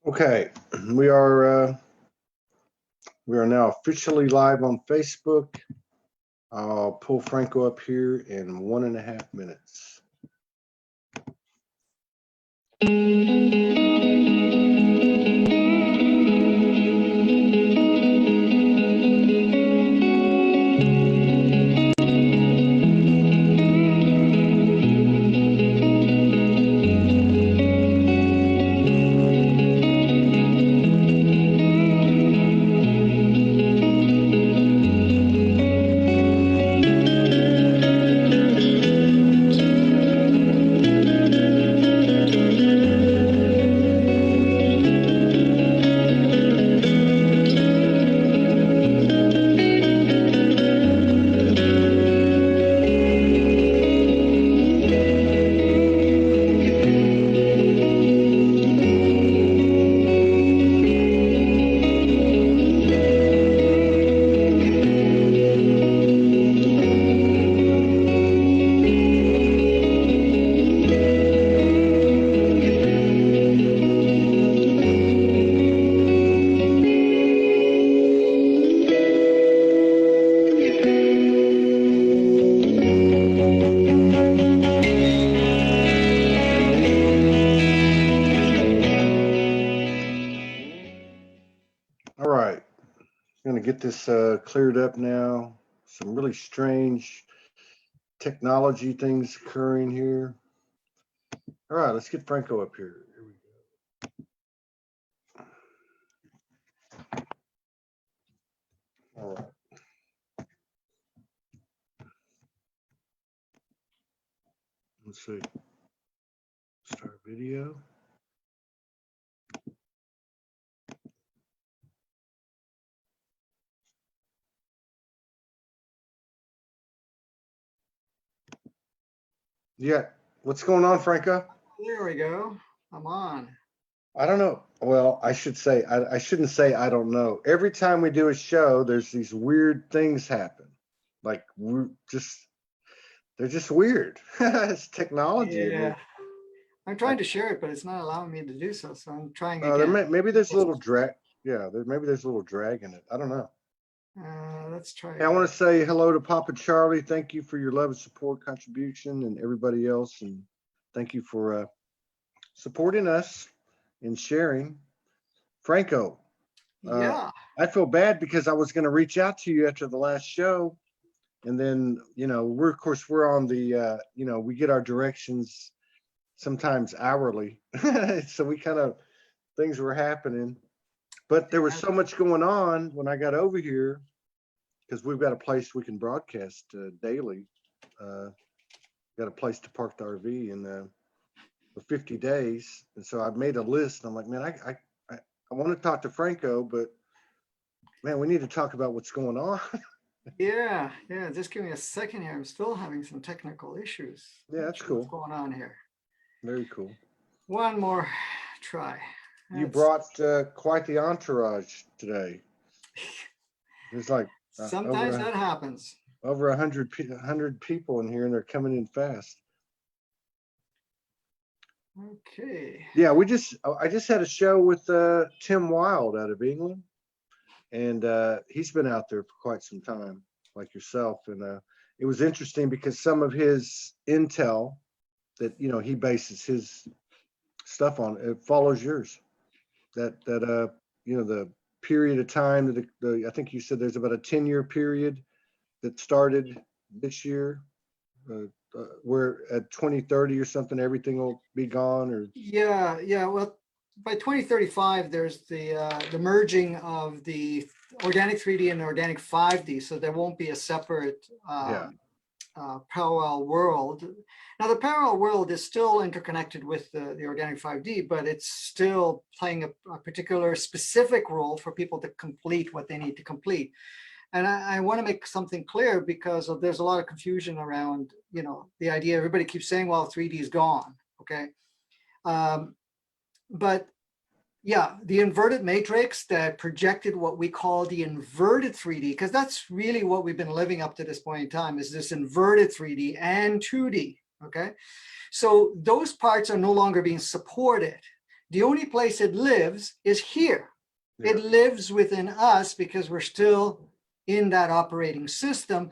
Okay, we are now officially live on Facebook. I'll pull Franco up here in 1.5 minutes. All right, I'm going to get this cleared up now. Some really strange technology things occurring here. All right, let's get Franco up here. Here we go. All right. Let's see. Start video. Yeah. What's going on, Franco? There we go. I'm on. I don't know. Well, I should say, I shouldn't say I don't know. Every time we do a show, there's these weird things happen. Like they're just weird. It's technology. Yeah. I'm trying to share it, but it's not allowing me to do so. So I'm trying again. Maybe there's a little drag. Yeah, maybe there's a little drag in it. I don't know. Let's try. Hey, I want to say hello to Papa Charlie. Thank you for your love and support contribution, and everybody else. And thank you for supporting us and sharing. Franco, Yeah. I feel bad because I was going to reach out to you after the last show. And then, we're on the, we get our directions sometimes hourly. So we things were happening. But there was so much going on when I got over here, because we've got a place we can broadcast daily. Got a place to park the RV in for 50 days. And so I made a list. And I'm like, man, I want to talk to Franco, but man, we need to talk about what's going on. Yeah. Just give me a second here. I'm still having some technical issues. Yeah, that's cool. What's going on here? Very cool. One more try. You brought quite the entourage today. There's like sometimes that happens. Over 100 people in here, and they're coming in fast. Okay. Yeah, I just had a show with Tim Wild out of England, and he's been out there for quite some time, like yourself. And it was interesting because some of his intel that he bases his stuff on, it follows yours. That the period of time that I think you said there's about a 10-year period that started this year, where at 2030 or something, everything will be gone. Or yeah. Well, by 2035, there's the merging of the organic 3D and organic 5D, so there won't be a separate parallel world. Now, the parallel world is still interconnected with the organic 5D, but it's still playing a particular specific role for people to complete what they need to complete. And I want to make something clear, because there's a lot of confusion around, the idea. Everybody keeps saying, well, 3D is gone, okay? But yeah, the inverted matrix that projected what we call the inverted 3D, because that's really what we've been living up to this point in time, is this inverted 3D and 2D, okay? So those parts are no longer being supported. The only place it lives is here. Yeah. It lives within us because we're still in that operating system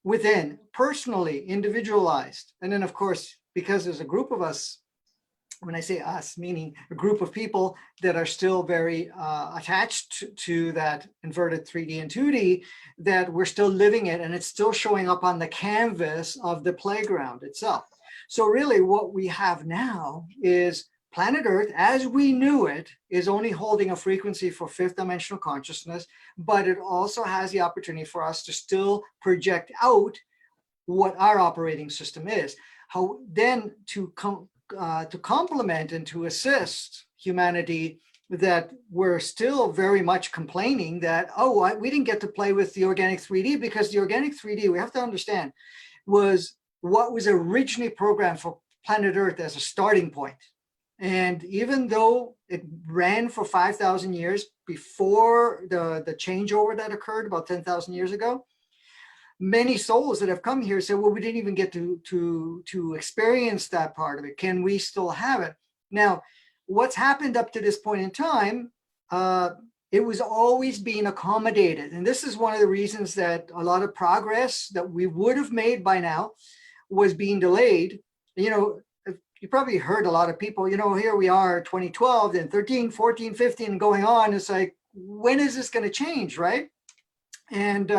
within, personally, individualized. And then, of course, because there's a group of us, when I say us, meaning a group of people that are still very attached to that inverted 3D and 2D, that we're still living it and it's still showing up on the canvas of the playground itself. So really what we have now is planet Earth, as we knew it, is only holding a frequency for fifth dimensional consciousness, but it also has the opportunity for us to still project out what our operating system is. How then to complement and to assist humanity, that we're still very much complaining that, we didn't get to play with the organic 3D, because the organic 3D, we have to understand, was what was originally programmed for planet Earth as a starting point. And even though it ran for 5,000 years before the changeover that occurred about 10,000 years ago, many souls that have come here say, well, we didn't even get to experience that part of it. Can we still have it? Now, what's happened up to this point in time, it was always being accommodated. And this is one of the reasons that a lot of progress that we would have made by now was being delayed. You probably heard a lot of people, here we are 2012, then 13, 14, 15 going on. It's like, when is this going to change, right? And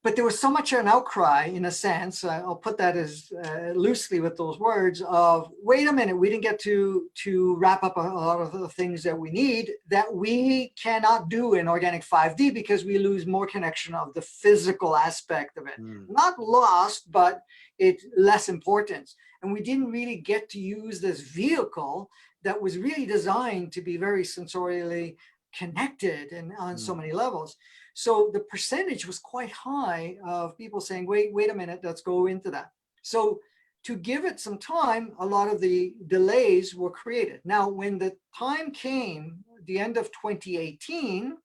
but there was so much an outcry, in a sense, I'll put that as loosely with those words of, wait a minute, we didn't get to wrap up a lot of the things that we need, that we cannot do in organic 5D, because we lose more connection of the physical aspect of it. Not lost, but it's less importance. And we didn't really get to use this vehicle that was really designed to be very sensorially connected and on so many levels. So the percentage was quite high of people saying, wait a minute, let's go into that. So to give it some time, a lot of the delays were created. Now, when the time came, the end of 2018,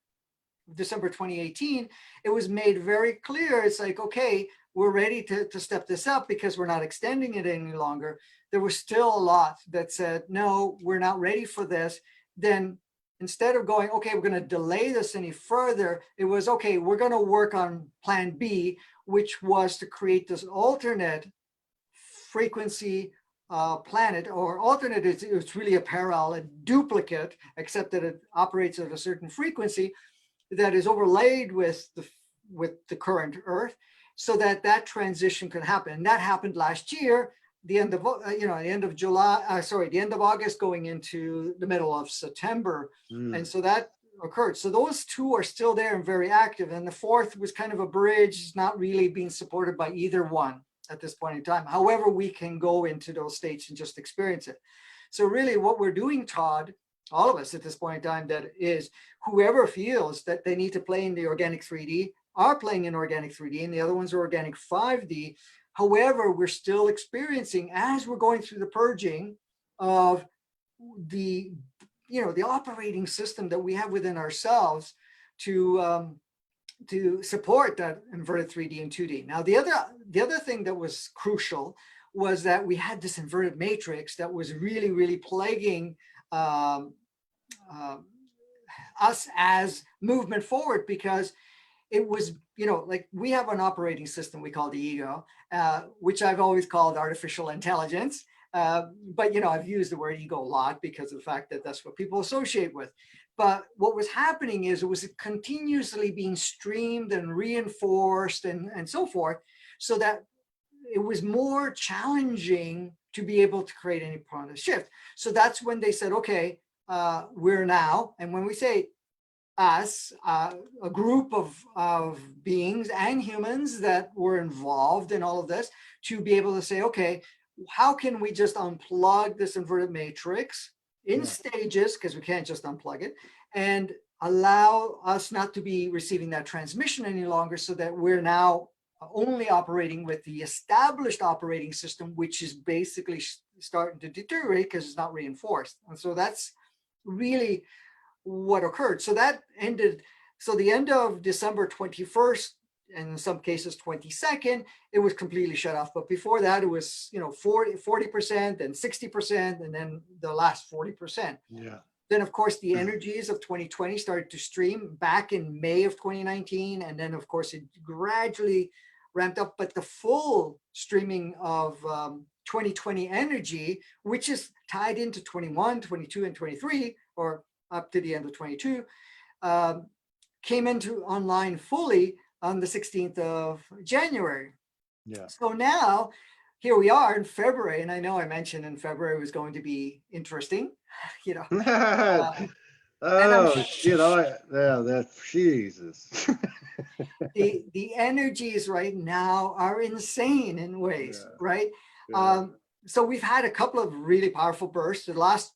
December 2018, it was made very clear. It's like, okay, we're ready to step this up because we're not extending it any longer. There was still a lot that said, no, we're not ready for this. Then instead of going, okay, we're going to delay this any further, it was, okay, we're going to work on plan B, which was to create this alternate frequency planet, or alternate, it's really a parallel, a duplicate, except that it operates at a certain frequency that is overlaid with the current Earth, so that transition could happen. And that happened last year, the end of the end of August going into the middle of September. And so that occurred. So those two are still there and very active. And the fourth was kind of a bridge, not really being supported by either one at this point in time. However, we can go into those states and just experience it. So really what we're doing, Todd, all of us at this point in time, that is, whoever feels that they need to play in the organic 3D are playing in organic 3D, and the other ones are organic 5D. However, we're still experiencing, as we're going through the purging of the operating system that we have within ourselves to support that inverted 3D and 2D. Now, the other thing that was crucial was that we had this inverted matrix that was really, really plaguing us as movement forward, because it was, like we have an operating system we call the ego, which I've always called artificial intelligence. But, I've used the word ego a lot because of the fact that that's what people associate with. But what was happening is it was continuously being streamed and reinforced and so forth, so that it was more challenging to be able to create any kind of shift. So that's when they said, okay, we're now, and when we say us, a group of beings and humans that were involved in all of this, to be able to say, okay, how can we just unplug this inverted matrix in stages, because we can't just unplug it, and allow us not to be receiving that transmission any longer, so that we're now only operating with the established operating system, which is basically starting to deteriorate because it's not reinforced. And so that's really what occurred. So that ended, so the end of December 21st and in some cases 22nd, it was completely shut off. But before that, it was, 40%, then 60%, and then the last 40%. Yeah. Then, of course, the energies of 2020 started to stream back in May of 2019. And then, of course, it gradually ramped up. But the full streaming of 2020 energy, which is tied into 21, 22, and 23, or up to the end of 22, came into online fully on the 16th of January. Yeah. So now here we are in February, and I know I mentioned in February was going to be interesting, Oh shit! That Jesus. the energies right now are insane in ways, right? Yeah. So we've had a couple of really powerful bursts. The last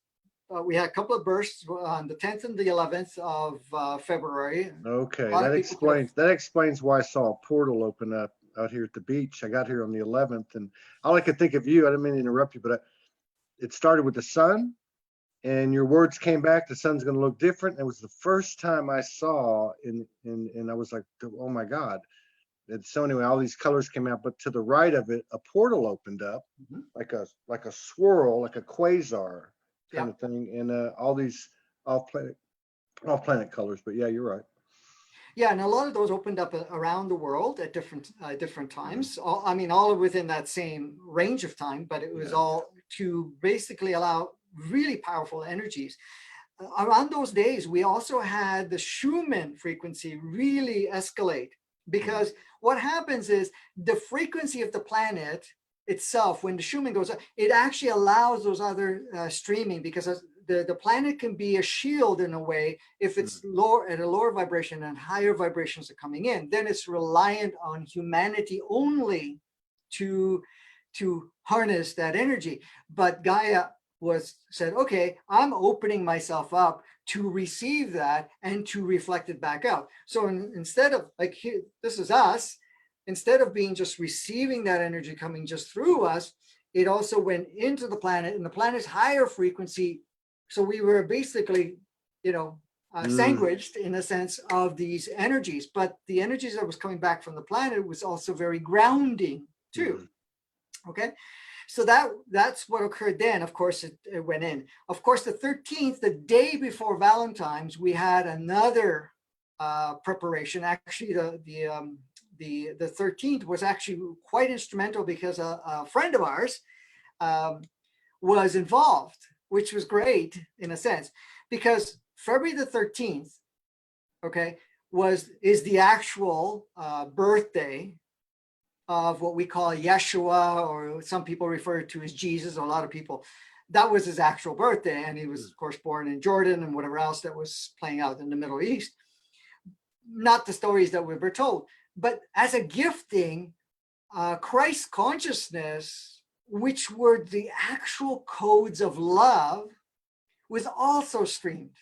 we had a couple of bursts on the 10th and the 11th of February. Okay, that explains why I saw a portal open up out here at the beach. I got here on the 11th, and all I could think of you. I didn't mean to interrupt you, but it started with the sun, and your words came back. The sun's going to look different. It was the first time I saw, and I was like, oh my God. And so anyway, all these colors came out, but to the right of it, a portal opened up, like a swirl, like a quasar kind of thing, and all these off planet colors. But yeah, you're right. Yeah, and a lot of those opened up around the world at different times. All within that same range of time, but it was all to basically allow really powerful energies. Around those days, we also had the Schumann frequency really escalate, because what happens is the frequency of the planet itself, when the Schumann goes up, it actually allows those other streaming, because the planet can be a shield in a way. If it's lower at a lower vibration and higher vibrations are coming in, then it's reliant on humanity only to harness that energy. But Gaia said, okay, I'm opening myself up to receive that and to reflect it back out. So instead of this is us, instead of being just receiving that energy coming just through us, it also went into the planet, and the planet's higher frequency. So we were basically, sandwiched in a sense of these energies, but the energies that was coming back from the planet was also very grounding too. Okay. So that's what occurred then. Of course, it went in. Of course, the 13th, the day before Valentine's, we had another preparation. Actually, the 13th was actually quite instrumental, because a friend of ours was involved, which was great in a sense, because February the 13th, okay, is the actual birthday of what we call Yeshua, or some people refer to as Jesus, or a lot of people. That was his actual birthday, and he was, of course, born in Jordan and whatever else that was playing out in the Middle East. Not the stories that we were told, but as a gifting, Christ consciousness, which were the actual codes of love, was also streamed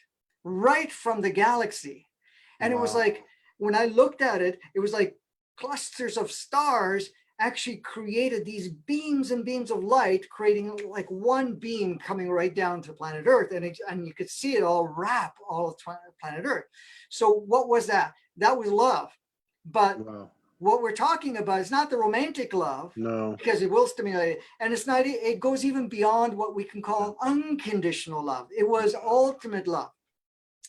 right from the galaxy. And it was like, when I looked at it, it was like clusters of stars actually created these beams and beams of light, creating like one beam coming right down to planet Earth. And you could see it all wrap all of planet Earth. So what was that? That was love. But what we're talking about is not the romantic love, because it will stimulate it. And it's not, it goes even beyond what we can call unconditional love. It was ultimate love.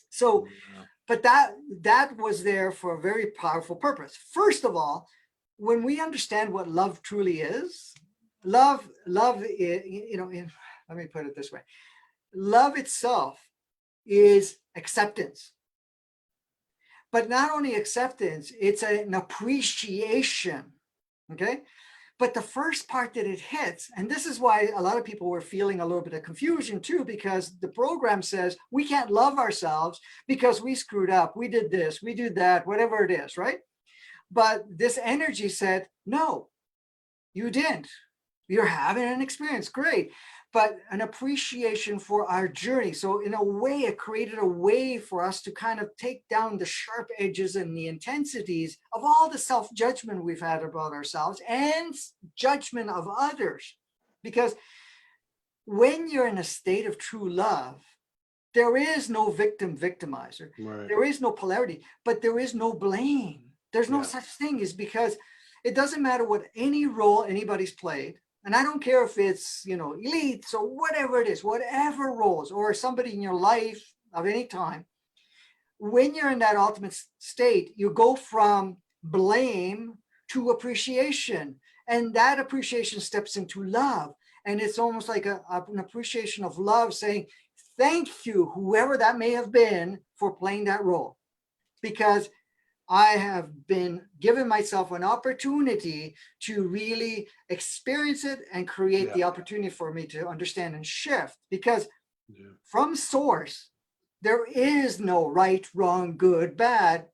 So, but that was there for a very powerful purpose. First of all, when we understand what love truly is, love, let me put it this way. Love itself is acceptance. But not only acceptance, it's an appreciation, okay? But the first part that it hits, and this is why a lot of people were feeling a little bit of confusion too, because the program says we can't love ourselves because we screwed up, we did this, we did that, whatever it is, right? But this energy said, no, you didn't. You're having an experience, great. But an appreciation for our journey. So in a way, it created a way for us to kind of take down the sharp edges and the intensities of all the self-judgment we've had about ourselves and judgment of others. Because when you're in a state of true love, there is no victim-victimizer. Right. There is no polarity, but there is no blame. There's no Yeah. such thing, is because it doesn't matter what any role anybody's played. And I don't care if it's, elites or whatever it is, whatever roles, or somebody in your life of any time. When you're in that ultimate state, you go from blame to appreciation. And that appreciation steps into love. And it's almost like an appreciation of love, saying, thank you, whoever that may have been, for playing that role. Because I have been given myself an opportunity to really experience it and create the opportunity for me to understand and shift. Because from source, there is no right, wrong, good, bad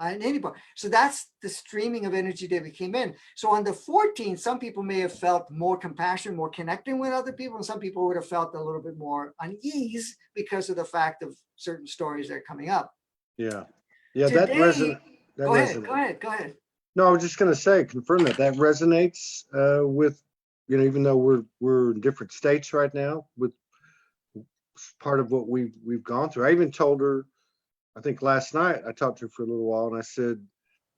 in anybody. So that's the streaming of energy that we came in. So on the 14th, some people may have felt more compassion, more connecting with other people, and some people would have felt a little bit more unease because of the fact of certain stories that are coming up. Yeah. Yeah. Today, That go ahead, resonates. go ahead. No, I was just going to say, confirm that resonates with, even though we're in different states right now, with part of what we've gone through. I even told her, I think last night, I talked to her for a little while, and I said,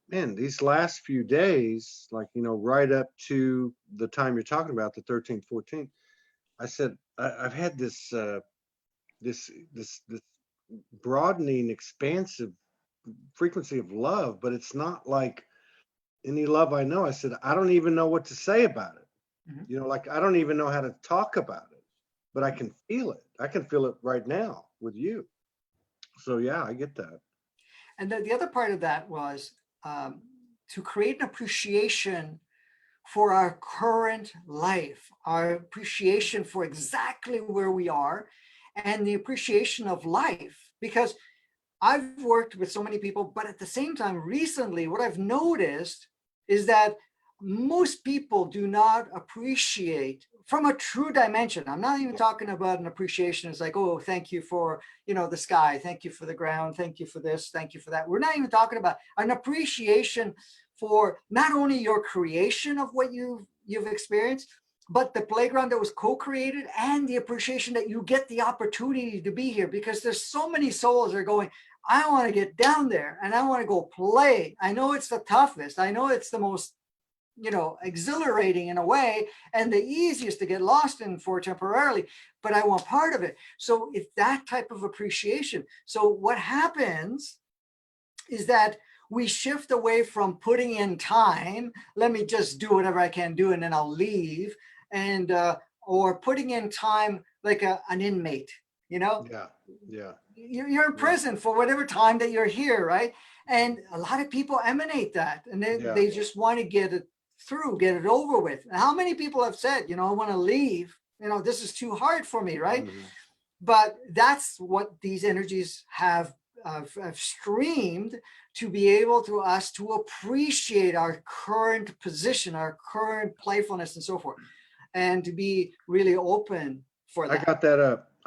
man, these last few days, like, right up to the time you're talking about, the 13th, 14th, I said, I've had this broadening, expansive frequency of love, but it's not like any love I know. I said, I don't even know what to say about it. Like, I don't even know how to talk about it, but I can feel it. I can feel it right now with you. So yeah, I get that. And the other part of that was to create an appreciation for our current life, our appreciation for exactly where we are, and the appreciation of life. Because I've worked with so many people, but at the same time, recently, what I've noticed is that most people do not appreciate from a true dimension. I'm not even talking about an appreciation. It's like, oh, thank you for, the sky. Thank you for the ground. Thank you for this. Thank you for that. We're not even talking about an appreciation for not only your creation of what you've experienced, but the playground that was co-created, and the appreciation that you get the opportunity to be here, because there's so many souls that are going, I want to get down there and I want to go play. I know it's the toughest. I know it's the most, exhilarating in a way, and the easiest to get lost in for temporarily, but I want part of it. So it's that type of appreciation. So what happens is that we shift away from putting in time, let me just do whatever I can do and then I'll leave, and or putting in time like an inmate, Yeah. you're in prison for whatever time that you're here, right? And a lot of people emanate that, and they just want to get it through, get it over with. And how many people have said, I want to leave, this is too hard for me, right? But that's what these energies have streamed to be able to us to appreciate our current position, our current playfulness and so forth, and to be really open for that. I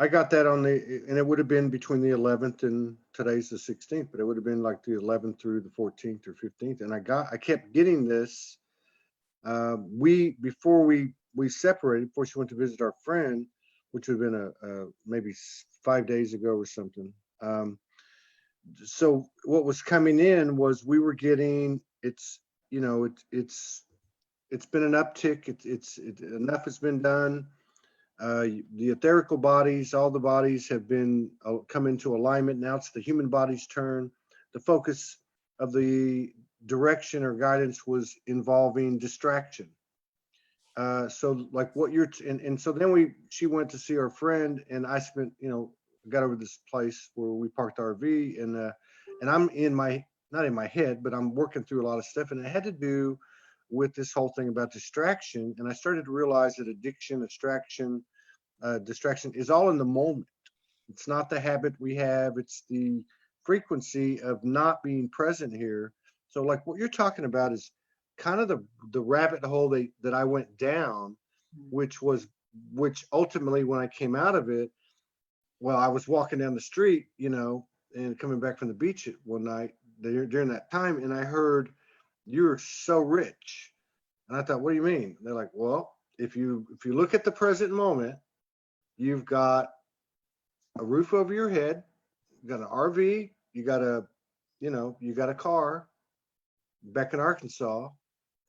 got that on and it would have been between the 11th and today's the 16th, but it would have been like the 11th through the 14th or 15th. And I kept getting this. Before we separated, before she went to visit our friend, which would have been maybe 5 days ago or something. So what was coming in was we were getting, it's been an uptick. It's enough has been done. The etherical bodies, all the bodies have been come into alignment. Now it's the human body's turn. The focus of the direction or guidance was involving distraction. So like what you're, and so then she went to see our friend, and I spent, got over this place where we parked the RV, and I'm not in my head, but I'm working through a lot of stuff, and it had to do with this whole thing about distraction. And I started to realize that addiction, distraction is all in the moment. It's not the habit we have. It's the frequency of not being present here. So like what you're talking about is kind of the rabbit hole that I went down, which ultimately when I came out of it, well, I was walking down the street, and coming back from the beach one night during that time, and I heard, "You're so rich." And I thought, what do you mean? And they're like, well, if you look at the present moment, you've got a roof over your head, you got an RV, you got a car, back in Arkansas,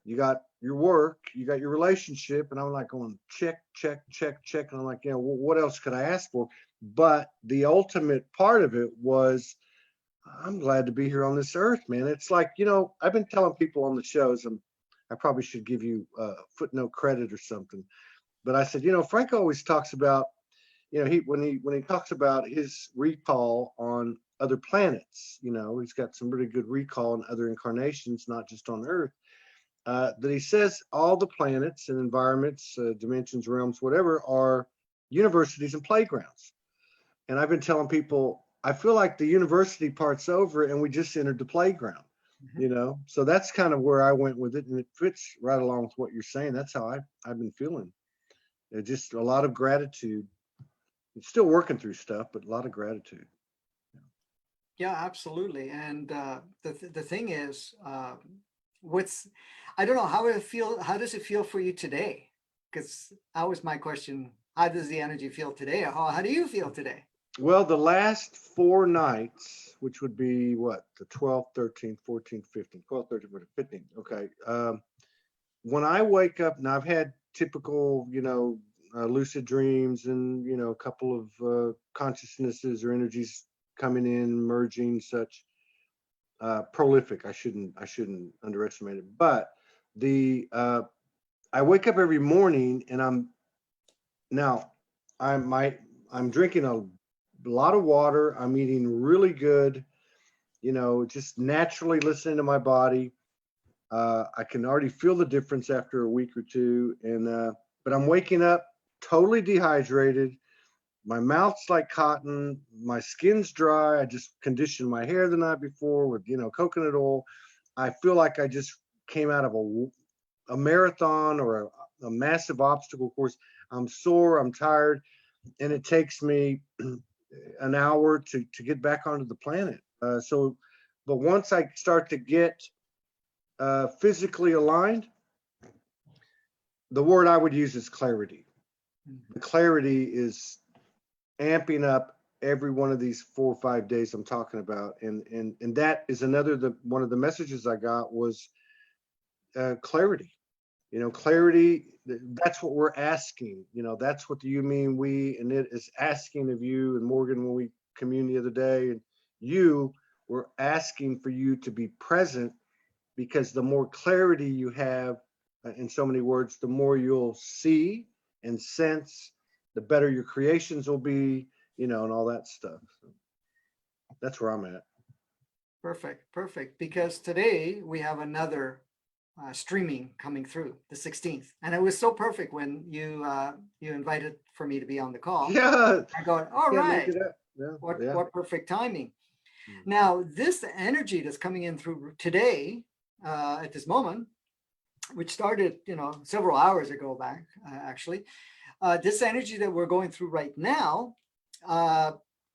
you got your work, you got your relationship, and I'm like going check, check, check, check, and I'm like, what else could I ask for? But the ultimate part of it was, I'm glad to be here on this earth, man. It's like, I've been telling people on the shows, I probably should give you a footnote credit or something, but I said, Frank always talks about, when he talks about his recall on other planets, he's got some really good recall in other incarnations, not just on Earth. That he says all the planets and environments, dimensions, realms, whatever, are universities and playgrounds. And I've been telling people, I feel like the university part's over and we just entered the playground, So that's kind of where I went with it, and it fits right along with what you're saying. That's how I've been feeling. Just a lot of gratitude. It's still working through stuff, but a lot of gratitude. Yeah, absolutely. And the thing is, I don't know how it feel. How does it feel for you today? Because that was my question. How does the energy feel today? How do you feel today? Well, the last 4 nights, which would be what, the 12th, 13th, 14th, 15th, 12th, 13th, 14th, 15th. Okay. When I wake up, now I've had typical, lucid dreams and, a couple of consciousnesses or energies coming in, merging, such. Prolific. I shouldn't underestimate it. But I wake up every morning and I'm drinking a lot of water. I'm eating really good, just naturally listening to my body. I can already feel the difference after a week or two. But I'm waking up totally dehydrated. My mouth's like cotton. My skin's dry. I just conditioned my hair the night before with, coconut oil. I feel like I just came out of a marathon or a massive obstacle course. I'm sore. I'm tired. And it takes me an hour to get back onto the planet. But once I start to get physically aligned, the word I would use is clarity. The clarity is amping up every one of these 4 or 5 days I'm talking about. And that is one of the messages I got was clarity. Clarity, that's what we're asking. That's what the you, mean, we, and it is asking of you. And Morgan, when we communed the other day, and we're asking for you to be present, because the more clarity you have, in so many words, the more you'll see and sense, the better your creations will be, and all that stuff. So that's where I'm at. Perfect. Because today we have another streaming coming through, the 16th, and it was so perfect when you invited for me to be on the call. Yeah. I go, all right. Yeah. What perfect timing. Now, this energy that's coming in through today, at this moment, which started, several hours ago back, actually, this energy that we're going through right now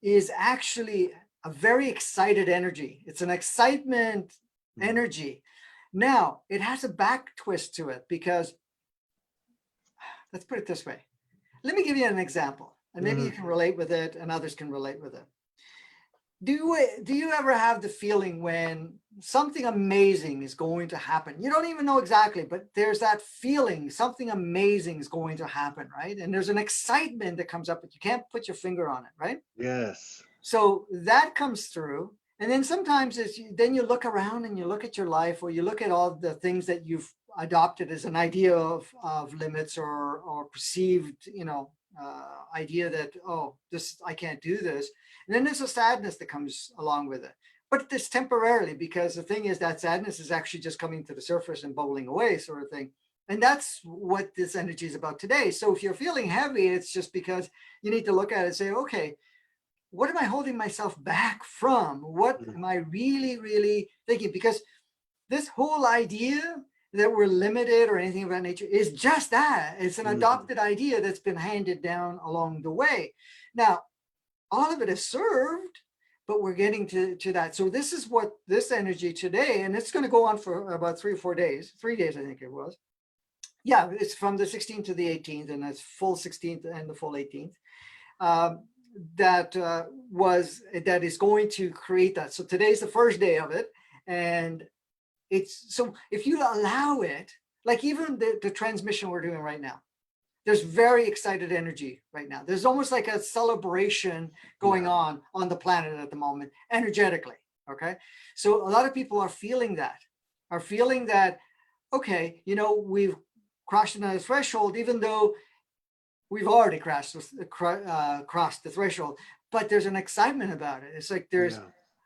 is actually a very excited energy. It's an excitement energy. Now, it has a back twist to it, because let's put it this way. Let me give you an example, and maybe you can relate with it and others can relate with it. Do you ever have the feeling when something amazing is going to happen? You don't even know exactly, but there's that feeling something amazing is going to happen, right? And there's an excitement that comes up, but you can't put your finger on it, right? Yes. So that comes through. And then sometimes then you look around and you look at your life, or you look at all the things that you've adopted as an idea of limits or perceived, idea that, I can't do this. And then there's a sadness that comes along with it. But it's temporarily, because the thing is that sadness is actually just coming to the surface and bubbling away, sort of thing. And that's what this energy is about today. So if you're feeling heavy, it's just because you need to look at it and say, okay, what am I holding myself back from? What am I really, really thinking? Because this whole idea that we're limited or anything of that nature is just that. It's an adopted idea that's been handed down along the way. Now, all of it is served, but we're getting to that. So this is what this energy today, and it's going to go on for about 3 or 4 days, 3 days, I think it was. Yeah, it's from the 16th to the 18th, and that's full 16th and the full 18th. That is going to create that. So today's the first day of it, and it's so if you allow it, like even the transmission we're doing right now, there's very excited energy right now. There's almost like a celebration going on the planet at the moment, energetically. Okay. So a lot of people are feeling that, okay, you know, we've crossed another threshold, even though we've already crossed the threshold, but there's an excitement about it. It's like there's,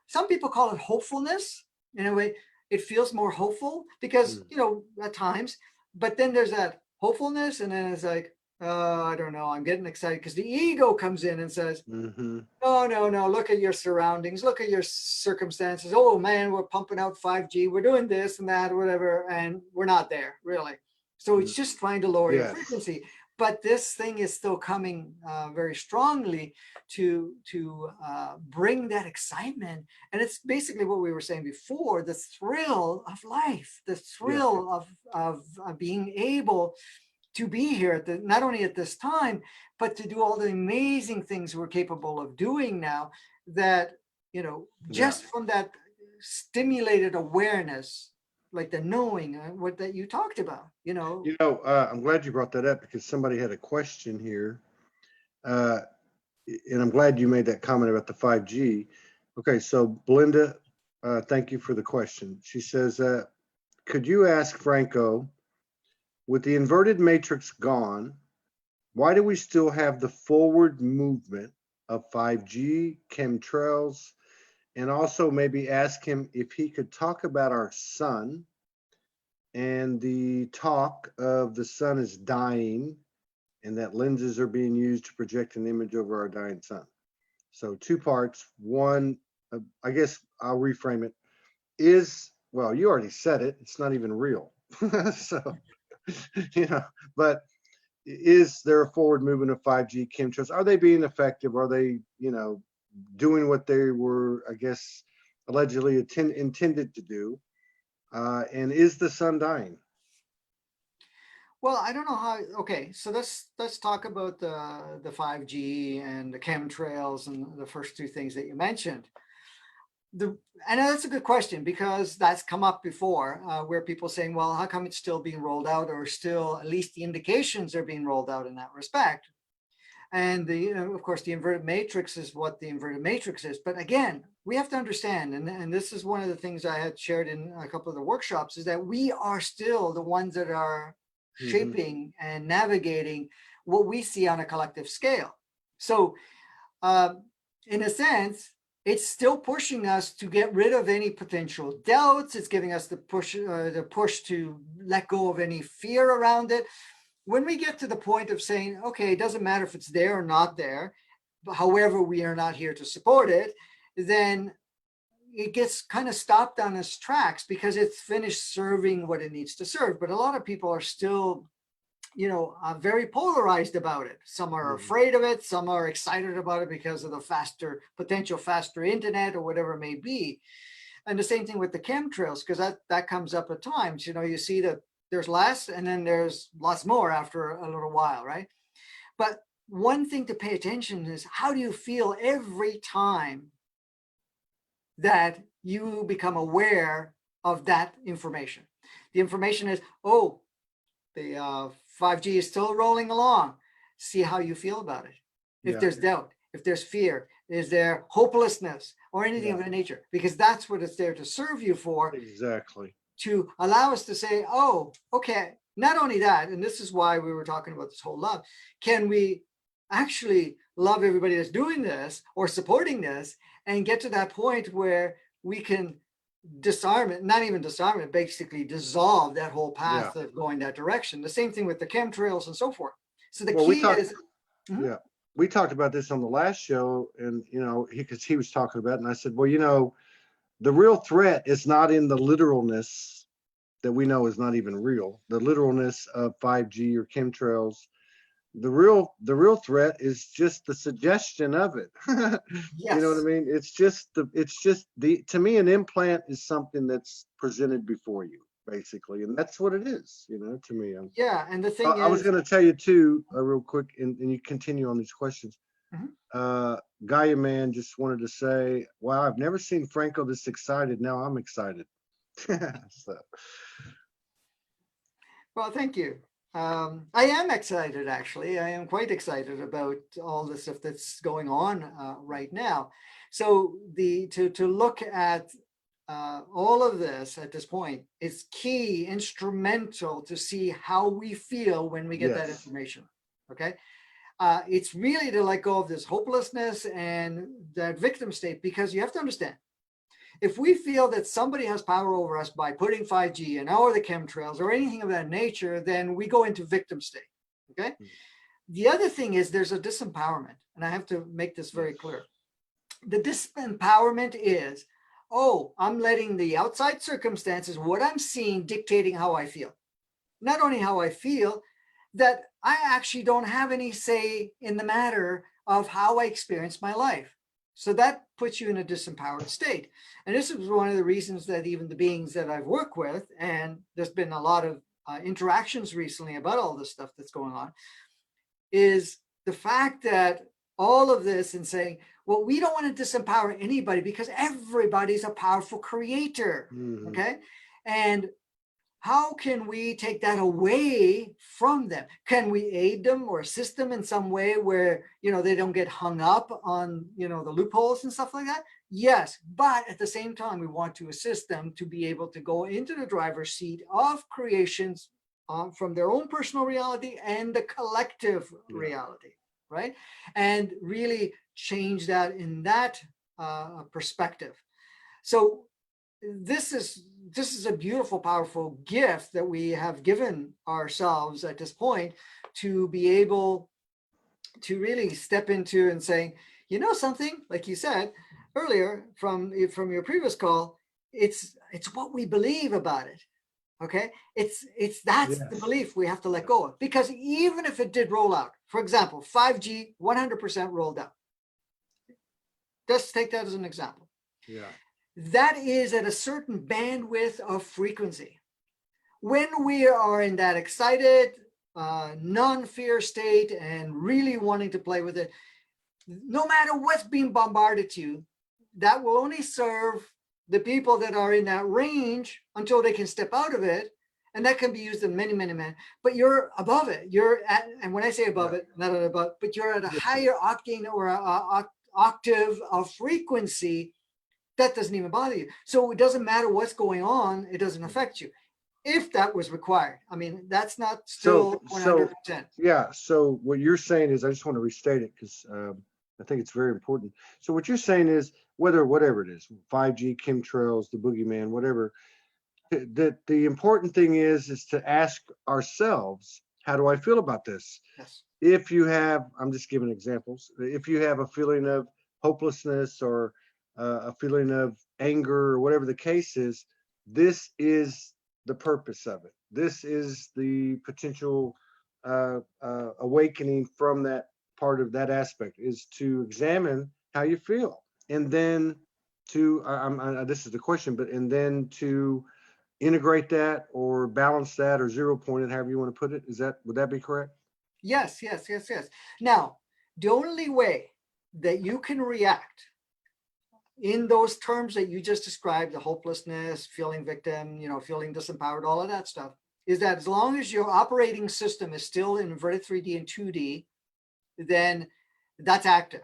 some people call it hopefulness. In a way, it feels more hopeful because, you know, at times, but then there's that hopefulness, and then it's like, I don't know, I'm getting excited because the ego comes in and says, no, no, no, look at your surroundings, look at your circumstances. Oh man, we're pumping out 5G, we're doing this and that or whatever, and we're not there really. So it's just trying to lower your frequency. But this thing is still coming very strongly to bring that excitement. And it's basically what we were saying before, the thrill of life, the thrill of being able to be here at the, not only at this time, but to do all the amazing things we're capable of doing now, that, you know, just from that stimulated awareness, like the knowing what that you talked about, you know. You know, I'm glad you brought that up because somebody had a question here. And I'm glad you made that comment about the 5G. Okay, so Belinda, thank you for the question. She says, could you ask Franco, with the inverted matrix gone, why do we still have the forward movement of 5G, chemtrails, and also maybe ask him if he could talk about our sun and the talk of the sun is dying and that lenses are being used to project an image over our dying sun. So 2 parts. One, I guess I'll reframe it, is, well, you already said it, it's not even real. So, you know, but is there a forward movement of 5G chemtrails? Are they being effective? Are they, you know, doing what they were, I guess, allegedly intended to do? And is the sun dying? Well, I don't know how. Okay, so let's talk about the 5G and the chemtrails and the first 2 things that you mentioned. And that's a good question, because that's come up before, where people saying, well, how come it's still being rolled out, or still at least the indications are being rolled out in that respect? And the, you know, of course, the inverted matrix is what the inverted matrix is. But again, we have to understand, and this is one of the things I had shared in a couple of the workshops, is that we are still the ones that are shaping and navigating what we see on a collective scale. So in a sense, it's still pushing us to get rid of any potential doubts. It's giving us the push to let go of any fear around it. When we get to the point of saying, okay, it doesn't matter if it's there or not there, but however, we are not here to support it, then it gets kind of stopped on its tracks because it's finished serving what it needs to serve. But a lot of people are still, you know, very polarized about it. Some are afraid of it. Some are excited about it because of the potential faster internet or whatever it may be. And the same thing with the chemtrails, because that comes up at times. You know, you see that there's less and then there's lots more after a little while, right? But one thing to pay attention is, how do you feel every time that you become aware of that information? The information is, oh, the 5G is still rolling along. See how you feel about it. If there's doubt, if there's fear, is there hopelessness or anything of that nature? Because that's what it's there to serve you for. Exactly. To allow us to say, oh, okay, not only that, and this is why we were talking about this whole love, can we actually love everybody that's doing this or supporting this, and get to that point where we can disarm it, not even disarm it, basically dissolve that whole path of going that direction. The same thing with the chemtrails and so forth. So the key is, we talked about this on the last show, and you know, because he was talking about it, and I said, well, you know, the real threat is not in the literalness that we know is not even real, the literalness of 5G or chemtrails. The real threat is just the suggestion of it. You know what I mean? It's just to me, an implant is something that's presented before you, basically, and that's what it is, you know, to me. And the thing I was going to tell you too, real quick, and you continue on these questions. Gaia Man just wanted to say, wow, I've never seen Franco this excited. Now I'm excited. So, Well, thank you. I am excited, actually. I am quite excited about all the stuff that's going on right now. So to look at all of this at this point is key, instrumental to see how we feel when we get that yes. information. Okay. It's really to let go of this hopelessness and that victim state, because you have to understand, if we feel that somebody has power over us by putting 5G and or the chemtrails or anything of that nature, then we go into victim state. Okay. The other thing is there's a disempowerment, and I have to make this very clear. The disempowerment is, oh, I'm letting the outside circumstances, what I'm seeing, dictating how I feel. Not only how I feel, that I actually don't have any say in the matter of how I experience my life. So that puts you in a disempowered state. And this is one of the reasons that even the beings that I've worked with, and there's been a lot of interactions recently about all this stuff that's going on, is the fact that all of this and saying, well, we don't want to disempower anybody because everybody's a powerful creator. Mhm. Okay. And how can we take that away from them? Can we aid them or assist them in some way where, they don't get hung up on, the loopholes and stuff like that? Yes. But at the same time, we want to assist them to be able to go into the driver's seat of creations from their own personal reality and the collective reality, right? And really change that in that perspective. So this is a beautiful, powerful gift that we have given ourselves at this point to be able to really step into and saying, something, like you said earlier from your previous call, it's what we believe about it. Okay, that's the Yes. belief we have to let go of, because even if it did roll out, for example, 5G 100% rolled out. Just take that as an example. Yeah. That is at a certain bandwidth of frequency. When we are in that excited, non-fear state and really wanting to play with it, no matter what's being bombarded to you, that will only serve the people that are in that range until they can step out of it. And that can be used in many, many, many, but you're above it. You're at, and when I say above it, not above, but you're at a higher octane or a octave of frequency that doesn't even bother you. So it doesn't matter what's going on. It doesn't affect you. If that was required. I mean, that's not still 100%. Yeah. So what you're saying is, I just want to restate it because I think it's very important. So what you're saying is, whatever it is, 5G, chemtrails, the boogeyman, whatever, that the important thing is to ask ourselves, how do I feel about this? Yes. If you have, I'm just giving examples. If you have a feeling of hopelessness or a feeling of anger or whatever the case is, this is the purpose of it. This is the potential awakening from that part of that aspect, is to examine how you feel, and then this is the question, and then to integrate that or balance that or zero point it, however you want to put it. Would that be correct? Yes. Now, the only way that you can react in those terms that you just described, the hopelessness, feeling victim, feeling disempowered, all of that stuff, is that as long as your operating system is still in inverted 3D and 2D, then that's active.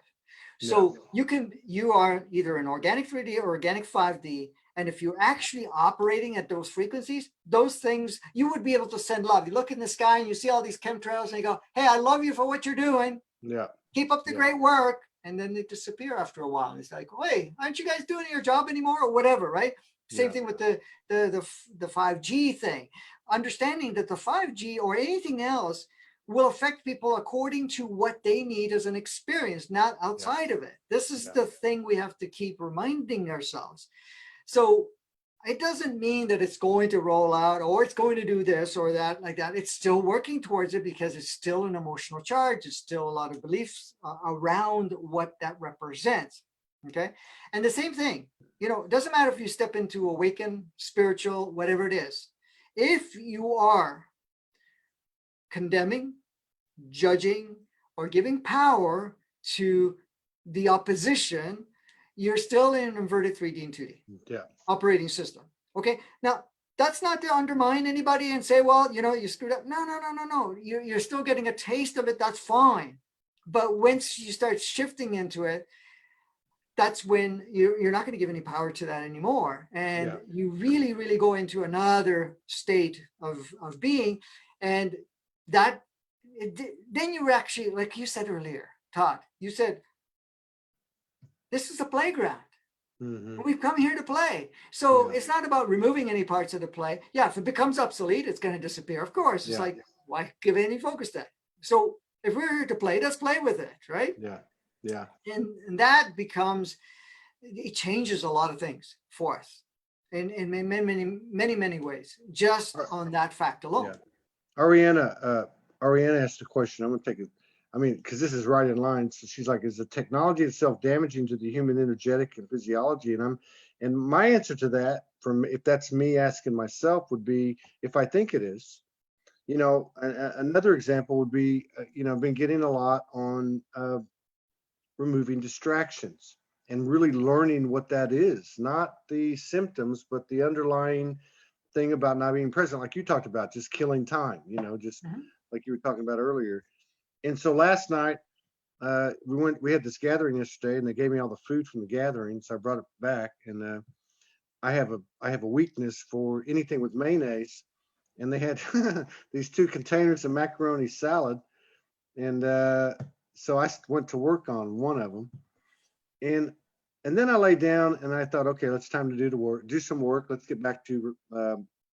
So you are either in organic 3D or organic 5D. And if you're actually operating at those frequencies, those things, you would be able to send love. You look in the sky and you see all these chemtrails and you go, hey, I love you for what you're doing. Yeah. Keep up the great work. And then they disappear after a while. And it's like, hey, aren't you guys doing your job anymore or whatever, right? Same thing with the 5G thing. Understanding that the 5G or anything else will affect people according to what they need as an experience, not outside of it. This is the thing we have to keep reminding ourselves. So it doesn't mean that it's going to roll out or it's going to do this or that, like that. It's still working towards it because it's still an emotional charge. It's still a lot of beliefs around what that represents. Okay. And the same thing, it doesn't matter if you step into awakened, spiritual, whatever it is. If you are condemning, judging, or giving power to the opposition, you're still in an inverted 3D and 2D operating system. Okay. Now, that's not to undermine anybody and say, well, you screwed up. No, no, no, no, no. You're still getting a taste of it. That's fine. But once you start shifting into it, that's when you're not going to give any power to that anymore. And Yeah. you really, really go into another state of being. And that, then you actually, like you said earlier, Todd, you said, this is a playground. Hmm. We've come here to play. So Yeah. it's not about removing any parts of the play. Yeah, if it becomes obsolete, it's going to disappear. Of course, it's Yeah. like, why give any focus to that? So if we're here to play, let's play with it, right? Yeah. Yeah. And that becomes, it changes a lot of things for us in many ways, just Ar- on that fact alone. Yeah. Ariana asked a question. I'm gonna take it. I mean, because this is right in line. So she's like, "Is the technology itself damaging to the human energetic and physiology?" And my answer to that, from if that's me asking myself, would be if I think it is. Another example would be, I've been getting a lot on removing distractions and really learning what that is, not the symptoms, but the underlying thing about not being present, like you talked about, just killing time, just Mhm. like you were talking about earlier. And so last night, we had this gathering yesterday, and they gave me all the food from the gathering, so I brought it back. And I have a weakness for anything with mayonnaise, and they had these 2 containers of macaroni salad, and so I went to work on one of them, and and then I lay down and I thought, okay, it's time to do some work. Let's get back to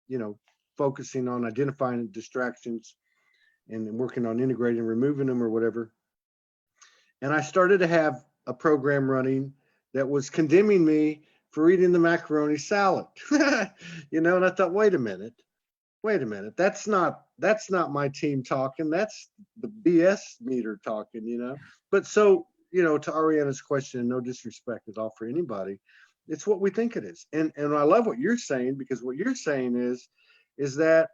you know focusing on identifying distractions and working on integrating, removing them or whatever. And I started to have a program running that was condemning me for eating the macaroni salad. And I thought, wait a minute, that's not my team talking, that's the BS meter talking. But so, to Ariana's question, no disrespect at all for anybody, it's what we think it is. And I love what you're saying, because what you're saying is that,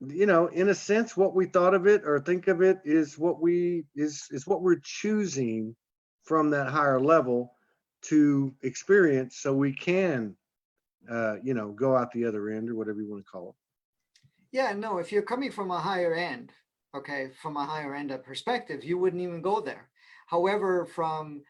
in a sense, what we thought of it or think of it is what we're choosing from that higher level to experience, so we can go out the other end, or whatever you want to call Yeah, no, if you're coming from a higher end, okay, from a higher end of perspective, you wouldn't even go there. However, from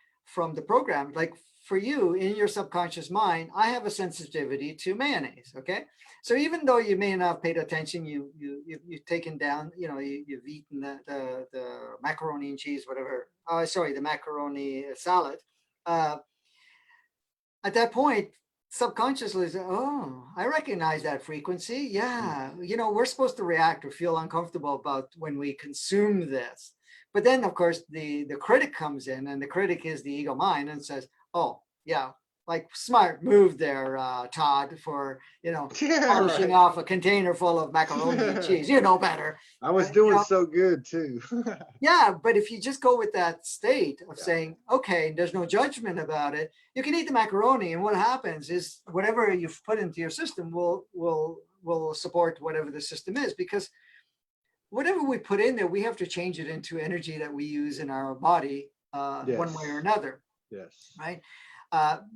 the program, like for you in your subconscious mind, I have a sensitivity to mayonnaise. Okay, so even though you may not have paid attention, you've taken down, you've eaten the macaroni and cheese, whatever. Sorry, the macaroni salad. Uh, at that point, subconsciously say, oh, I recognize that frequency. it. Yeah, we're supposed to react or feel uncomfortable about when we consume this. But then, of course, the critic comes in, and the critic is the ego mind, and says, oh, yeah, like smart move there, Todd, for, Yeah, polishing right. off a container full of macaroni and cheese. You know better. I was You doing know, so good too. yeah, but if you just go with that state of Yeah. saying, okay, there's no judgment about it, you can eat the macaroni, and what happens is whatever you've put into your system will support whatever the system is, because whatever we put in there, we have to change it into energy that we use in our body, one way or Yes. another, Yes. right?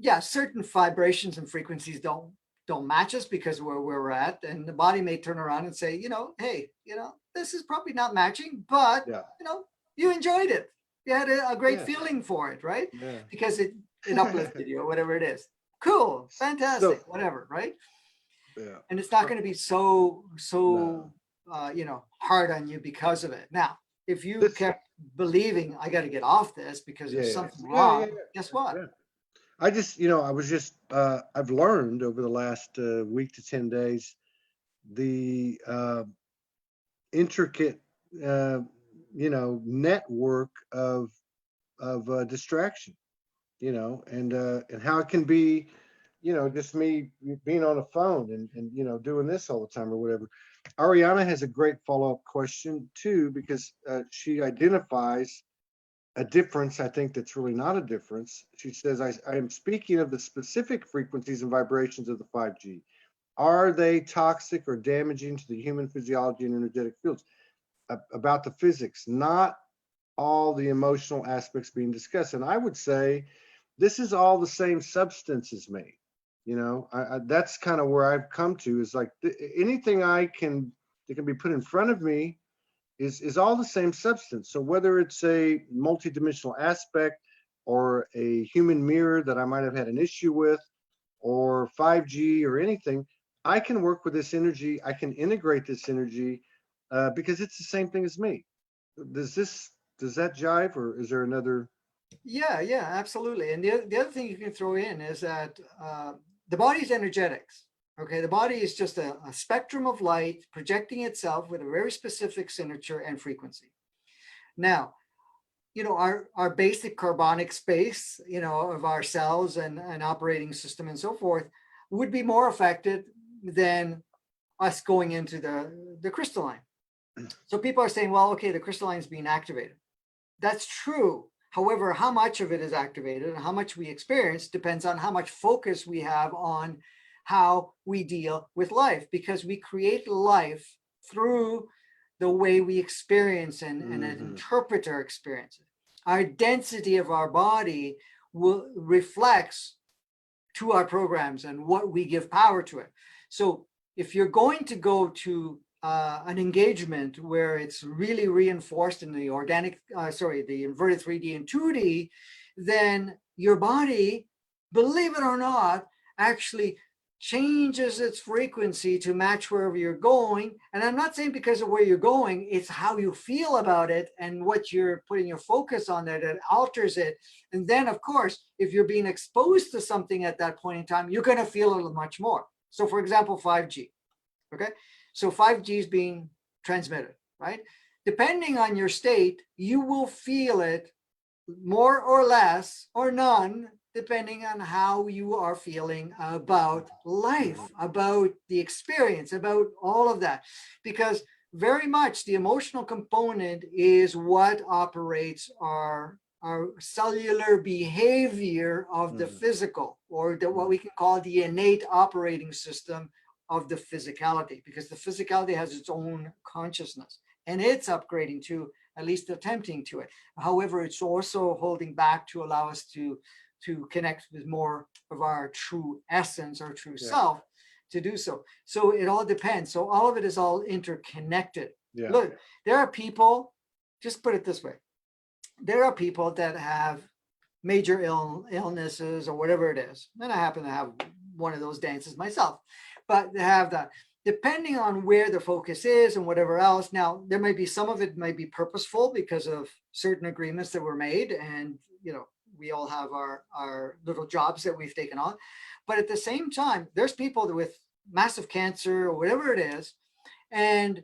Yeah, certain vibrations and frequencies don't match us because where we're at, and the body may turn around and say, hey, this is probably not matching, but Yeah. you enjoyed it, you had a great Yes. feeling for it, right? Yeah. Because it uplifted you or whatever it is. Cool, So, fantastic, whatever, right? yeah. And it's not Uh, going to be so No. hard on you because of it. Now, if you This. kept believing, I got to get off this because Yeah. there's Yeah. something Yeah. Yeah. wrong, guess what? Yeah. I was just. I've learned over the last week to 10 days the intricate, uh, network of distraction. And how it can be, just me being on a phone and doing this all the time or whatever. Ariana has a great follow-up question too, because she identifies a difference, I think, that's really not a difference. She says, I am speaking of the specific frequencies and vibrations of the 5G. Are they toxic or damaging to the human physiology and energetic fields? About the physics, not all the emotional aspects being discussed. And I would say this is all the same substance as me. That's kind of where I've come to, is like anything that can be put in front of me is all the same substance. So whether it's a multidimensional aspect or a human mirror that I might have had an issue with, or 5G or anything, I can work with this energy. I can integrate this energy because it's the same thing as me. Does that jive, or is there another? Yeah, absolutely. And the other thing you can throw in is that the body's energetics. Okay, the body is just a spectrum of light projecting itself with a very specific signature and frequency. Now, our basic carbonic space, of our cells and operating system and so forth would be more affected than us going into the crystalline. So people are saying, well, okay, the crystalline is being activated. That's true. However, how much of it is activated and how much we experience depends on how much focus we have on how we deal with life, because we create life through the way we experience and interpret our experiences. Our density of our body reflects to our programs and what we give power to it. So if you're going to go to an engagement where it's really reinforced in the the inverted 3D and 2D, then your body, believe it or not, actually changes its frequency to match wherever you're going. And I'm not saying because of where you're going, it's how you feel about it and what you're putting your focus on that alters it. And then, of course, if you're being exposed to something at that point in time, you're going to feel it much more. So for example, 5G. Okay. So 5G is being transmitted, right? Depending on your state, you will feel it more or less or none, depending on how you are feeling about life, about the experience, about all of that. Because very much the emotional component is what operates our cellular behavior of the physical, or what we can call the innate operating system of the physicality, because the physicality has its own consciousness and it's upgrading to, at least attempting to it. However, it's also holding back to allow us to connect with more of our true essence, our true self, to do so. So it all depends. So all of it is all interconnected. Yeah. Look, there are people, just put it this way. There are people that have major illnesses or whatever it is. And I happen to have one of those dances myself, but they have that. Depending on where the focus is and whatever else. Now, there may be some of it might be purposeful because of certain agreements that were made, and we all have our little jobs that we've taken on. But at the same time, there's people with massive cancer or whatever it is, and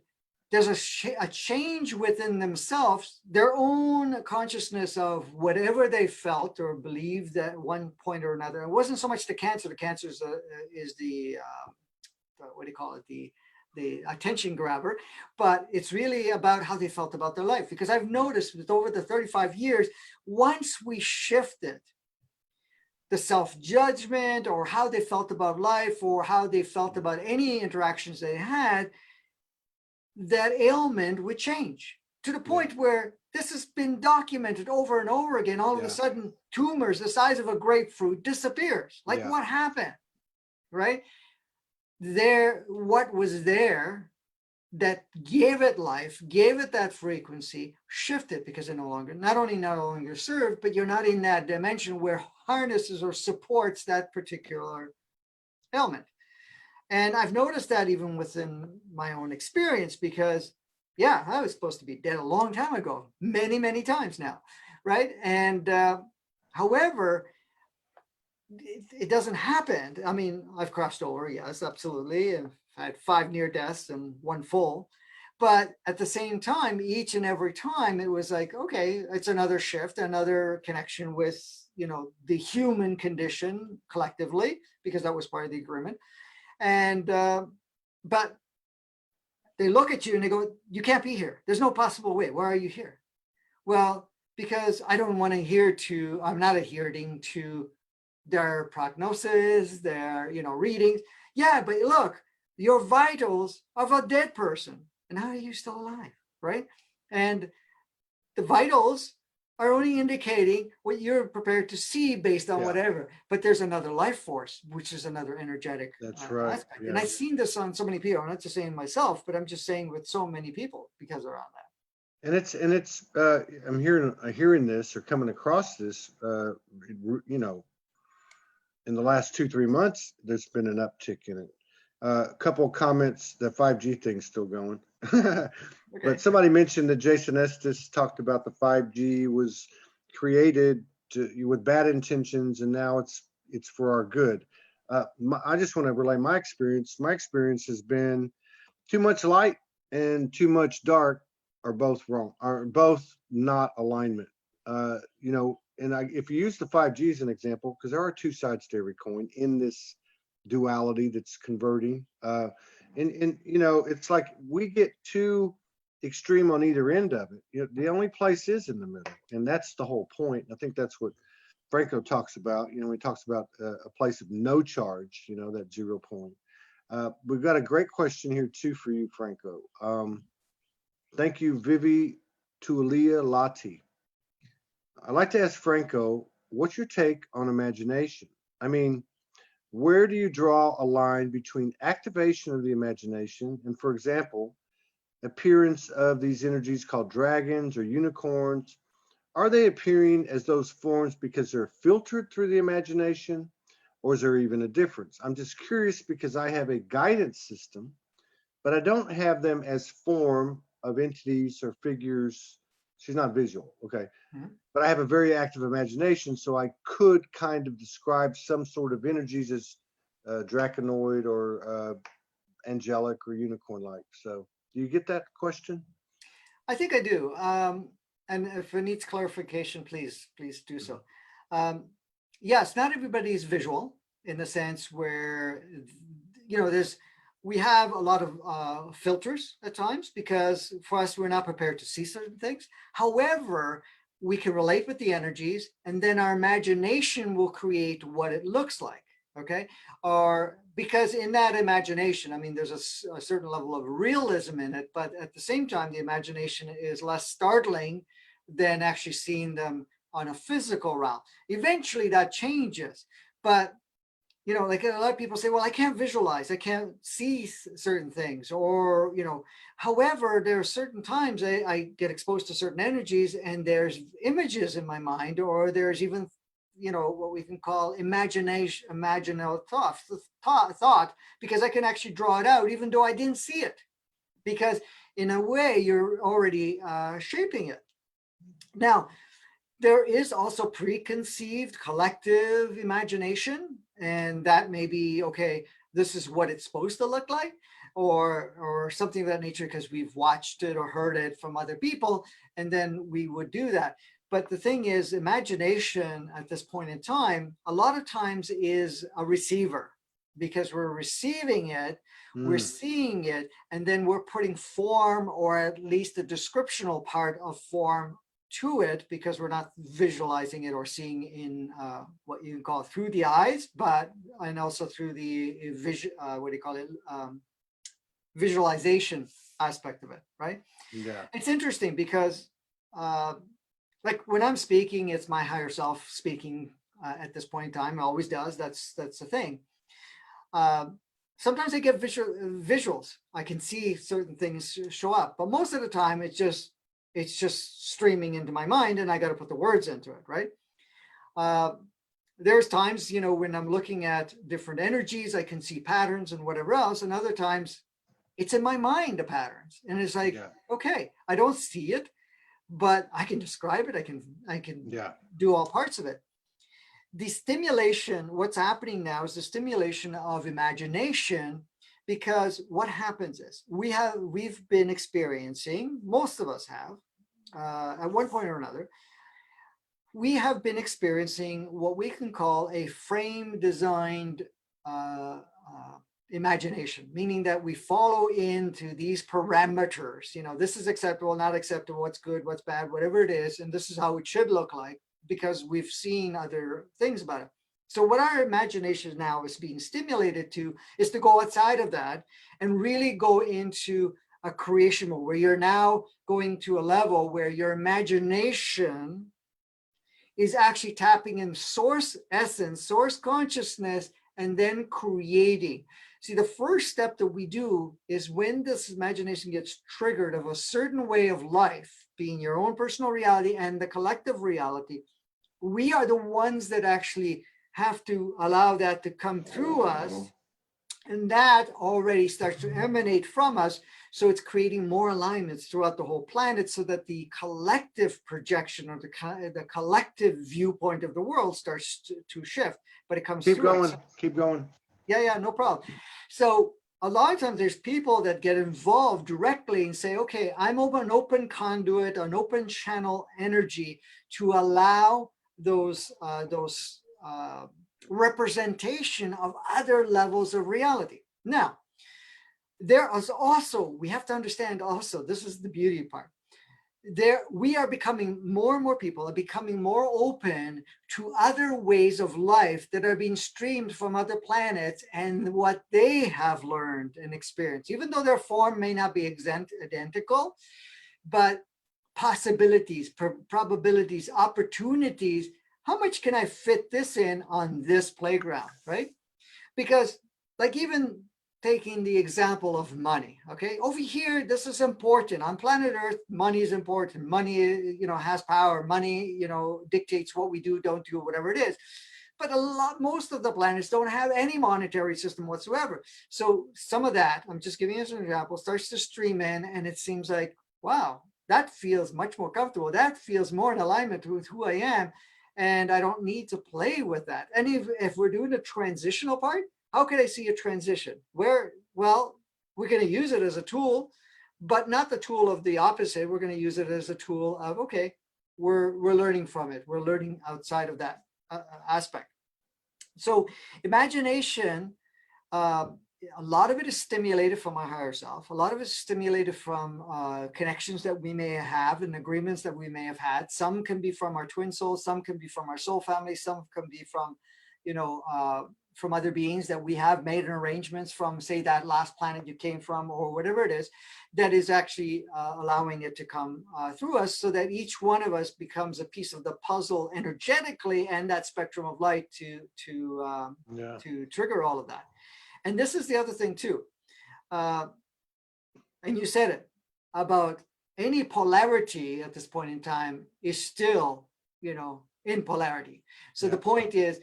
there's a change within themselves, their own consciousness of whatever they felt or believed at one point or another. It wasn't so much the cancer. The cancer is the what do you call it? The attention grabber, but it's really about how they felt about their life. Because I've noticed with over the 35 years, once we shifted the self-judgment or how they felt about life or how they felt about any interactions they had, that ailment would change to the point where this has been documented over and over again. All of a sudden, tumors the size of a grapefruit disappears. Like what happened, right? What was there that gave it life, gave it that frequency, shifted because it not only served, but you're not in that dimension where harnesses or supports that particular ailment. And I've noticed that even within my own experience, because I was supposed to be dead a long time ago, many, many times now, right? And however, it doesn't happen. I mean, I've crossed over, yes, absolutely. And I had 5 near deaths and 1 full. But at the same time, each and every time it was like, okay, it's another shift, another connection with, the human condition collectively, because that was part of the agreement. And, but they look at you and they go, you can't be here. There's no possible way. Why are you here? Well, because I don't want to I'm not adhering to their prognosis, their, readings. Yeah, but look, your vitals of a dead person. And how are you still alive, right? And the vitals are only indicating what you're prepared to see based on Yeah, whatever. But there's another life force, which is another energetic that's right. aspect. And Yeah. I've seen this on so many people. I'm not just saying myself, but I'm just saying with so many people because around And it's I'm hearing this or coming across this you know, in the last 2-3 months, there's been an uptick in it. A couple of comments, the 5G thing's still going. that. But Okay. somebody mentioned that Jason Estes talked about the 5G was created with bad intentions, and now it's for our good. I just want to relay my experience. My experience has been too much light and too much dark are both wrong, are both not alignment. You know, and if you use the 5G as an example, because there are two sides to every coin in this duality that's converting. And you know, it's like we get too extreme on either end of it. You know, the only place is in the middle, and that's the whole point. I think that's what Franco talks about. You know, he talks about a place of no charge. You know, that 0 point. We've got a great question here too for you, Franco. Thank you, Vivi Tulia Lati. I'd like to ask Franco, what's your take on imagination? I mean, where do you draw a line between activation of the imagination and, for example, appearance of these energies called dragons or unicorns? Are they appearing as those forms because they're filtered through the imagination, or is there even a difference? I'm just curious because I have a guidance system, but I don't have them as form of entities or figures. She's not visual, okay? Mhm. But I have a very active imagination, so I could kind of describe some sort of energies as draconoid or angelic or unicorn-like. So, do you get that question? I think I do. And if it needs clarification, please do so. Um, yes, not everybody is visual in the sense where, there's, we have a lot of filters at times because for us, we're not prepared to see certain things. However, we can relate with the energies and then our imagination will create what it looks like. Okay. Or because in that imagination, I mean, there's a certain level of realism in it, but at the same time, the imagination is less startling than actually seeing them on a physical realm. Eventually that changes, but like a lot of people say, well, I can't visualize, I can't see certain things, or, however, there are certain times I get exposed to certain energies and there's images in my mind, or there's even, what we can call imagination, imaginal thought, because I can actually draw it out, even though I didn't see it, because in a way you're already shaping it. Now, there is also preconceived collective imagination, and that may be, okay, this is what it's supposed to look like, or something of that nature, because we've watched it or heard it from other people, and then we would do that. But the thing is, imagination at this point in time, a lot of times is a receiver, because we're receiving it, we're Mm, seeing it, and then we're putting form, or at least the descriptional part of form, to it, because we're not visualizing it or seeing in what you call through the eyes, but and also through the vision, what do you call it, visualization aspect of it, right? yeah. It's interesting because uh, like when I'm speaking, it's my higher self speaking at this point in time. It always does. That's the thing. Uh, Sometimes I get visuals. I can see certain things show up, but most of the time it's just streaming into my mind, and I got to put the words into it, right? Uh, there's times, when I'm looking at different energies, I can see patterns and whatever else, and other times it's in my mind, the patterns, and it's like, Yeah. okay, I don't see it, but I can describe it. I can Yeah. do all parts of it. The stimulation, what's happening now is the stimulation of imagination, because what happens is we've been experiencing, most of us have, at one point or another, we have been experiencing what we can call a frame designed imagination, meaning that we follow into these parameters. This is acceptable, not acceptable, what's good, what's bad, whatever it is, and this is how it should look like, because we've seen other things about it. So what our imagination now is being stimulated to is to go outside of that and really go into a creation mode, where you're now going to a level where your imagination is actually tapping in source essence, source consciousness, and then creating. See, the first step that we do is when this imagination gets triggered of a certain way of life, being your own personal reality and the collective reality, we are the ones that actually have to allow that to come through us. And that already starts to emanate from us. So it's creating more alignments throughout the whole planet so that the collective projection or the collective viewpoint of the world starts to shift, but it comes Keep through going. us. Keep going. Yeah, no problem. So a lot of times there's people that get involved directly and say, okay, I'm an open conduit, an open channel energy to allow those representation of other levels of reality. Now, there is also, we have to understand also, this is the beauty part. We are becoming more and more people are becoming more open to other ways of life that are being streamed from other planets and what they have learned and experienced, even though their form may not be identical, but possibilities, probabilities, opportunities. How much can I fit this in on this playground, right? Because like even taking the example of money, okay, over here, this is important. On planet Earth, money is important. Money, has power. Money, dictates what we do, don't do, whatever it is. But most of the planets don't have any monetary system whatsoever. So some of that, I'm just giving you an example, starts to stream in, and it seems like, wow, that feels much more comfortable. That feels more in alignment with who I am. And I don't need to play with that. And if we're doing the transitional part, how can I see a transition? Well, we're going to use it as a tool, but not the tool of the opposite. We're going to use it as a tool of, okay, we're learning from it. We're learning outside of that aspect. So imagination, a lot of it is stimulated from our higher self. A lot of it is stimulated from connections that we may have and agreements that we may have had. Some can be from our twin souls. Some can be from our soul family. Some can be from, from other beings that we have made arrangements from, say, that last planet you came from, or whatever it is, that is actually allowing it to come through us, so that each one of us becomes a piece of the puzzle energetically, and that spectrum of light to trigger all of that. And this is the other thing too. And you said it about any polarity at this point in time is still, in polarity. So the point is,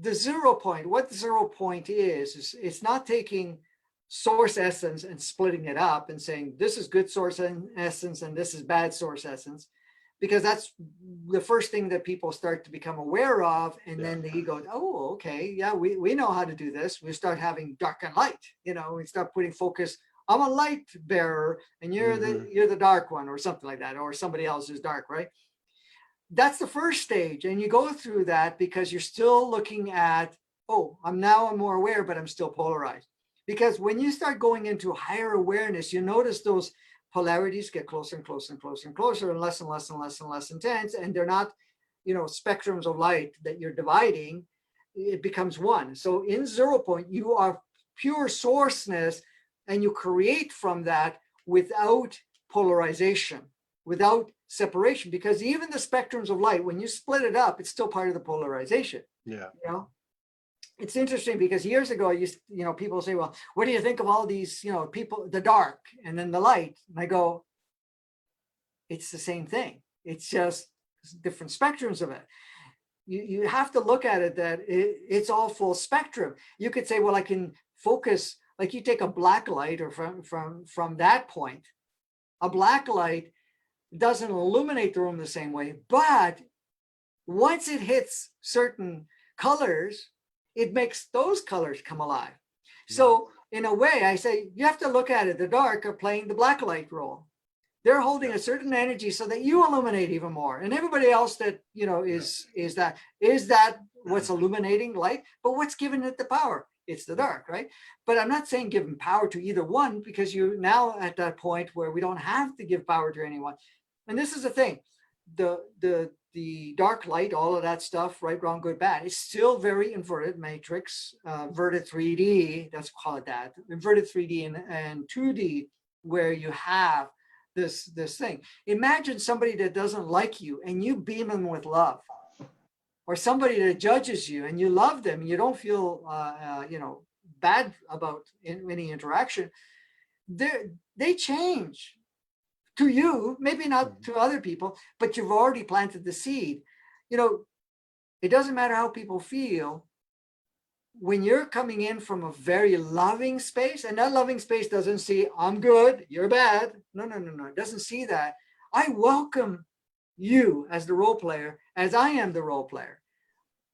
the 0 point, what the 0 point is it's not taking source essence and splitting it up and saying, this is good source essence and this is bad source essence, because that's the first thing that people start to become aware of. And then the ego, oh, okay, yeah, we know how to do this. We start having dark and light, we start putting focus. I'm a light bearer and you're the dark one, or something like that, or somebody else is dark, right? That's the first stage. And you go through that because you're still looking at, I'm more aware, but I'm still polarized. Because when you start going into higher awareness, you notice those polarities get closer and closer and closer and closer, and less and less and less and less intense. And they're not, spectrums of light that you're dividing. It becomes one. So in 0 point, you are pure sourceness, and you create from that without polarization, without separation, because even the spectrums of light, when you split it up, it's still part of the polarization. It's interesting because years ago, people say, well, what do you think of all these, people, the dark and then the light? And I go, it's the same thing. It's just different spectrums of it. You have to look at it that it's all full spectrum. You could say, well, I can focus, like you take a black light, or from that point, a black light doesn't illuminate the room the same way, but once it hits certain colors, it makes those colors come alive. So in a way, I say, you have to look at it. The dark are playing the black light role. They're holding a certain energy so that you illuminate even more. And everybody else that, is that what's illuminating light, but what's giving it the power? It's the dark, right? But I'm not saying giving power to either one, because you're now at that point where we don't have to give power to anyone. And this is the thing, the dark light, all of that stuff, right, wrong, good, bad, it's still very inverted matrix, inverted 3D, let's call it that, inverted 3D and 2D, where you have this thing. Imagine somebody that doesn't like you and you beam them with love. or somebody that judges you and you love them, you don't feel, bad about any interaction, they change to you, maybe not to other people, but you've already planted the seed. It doesn't matter how people feel. When you're coming in from a very loving space, and that loving space doesn't see, I'm good, you're bad. No. It doesn't see that. I welcome you as the role player, as I am the role player.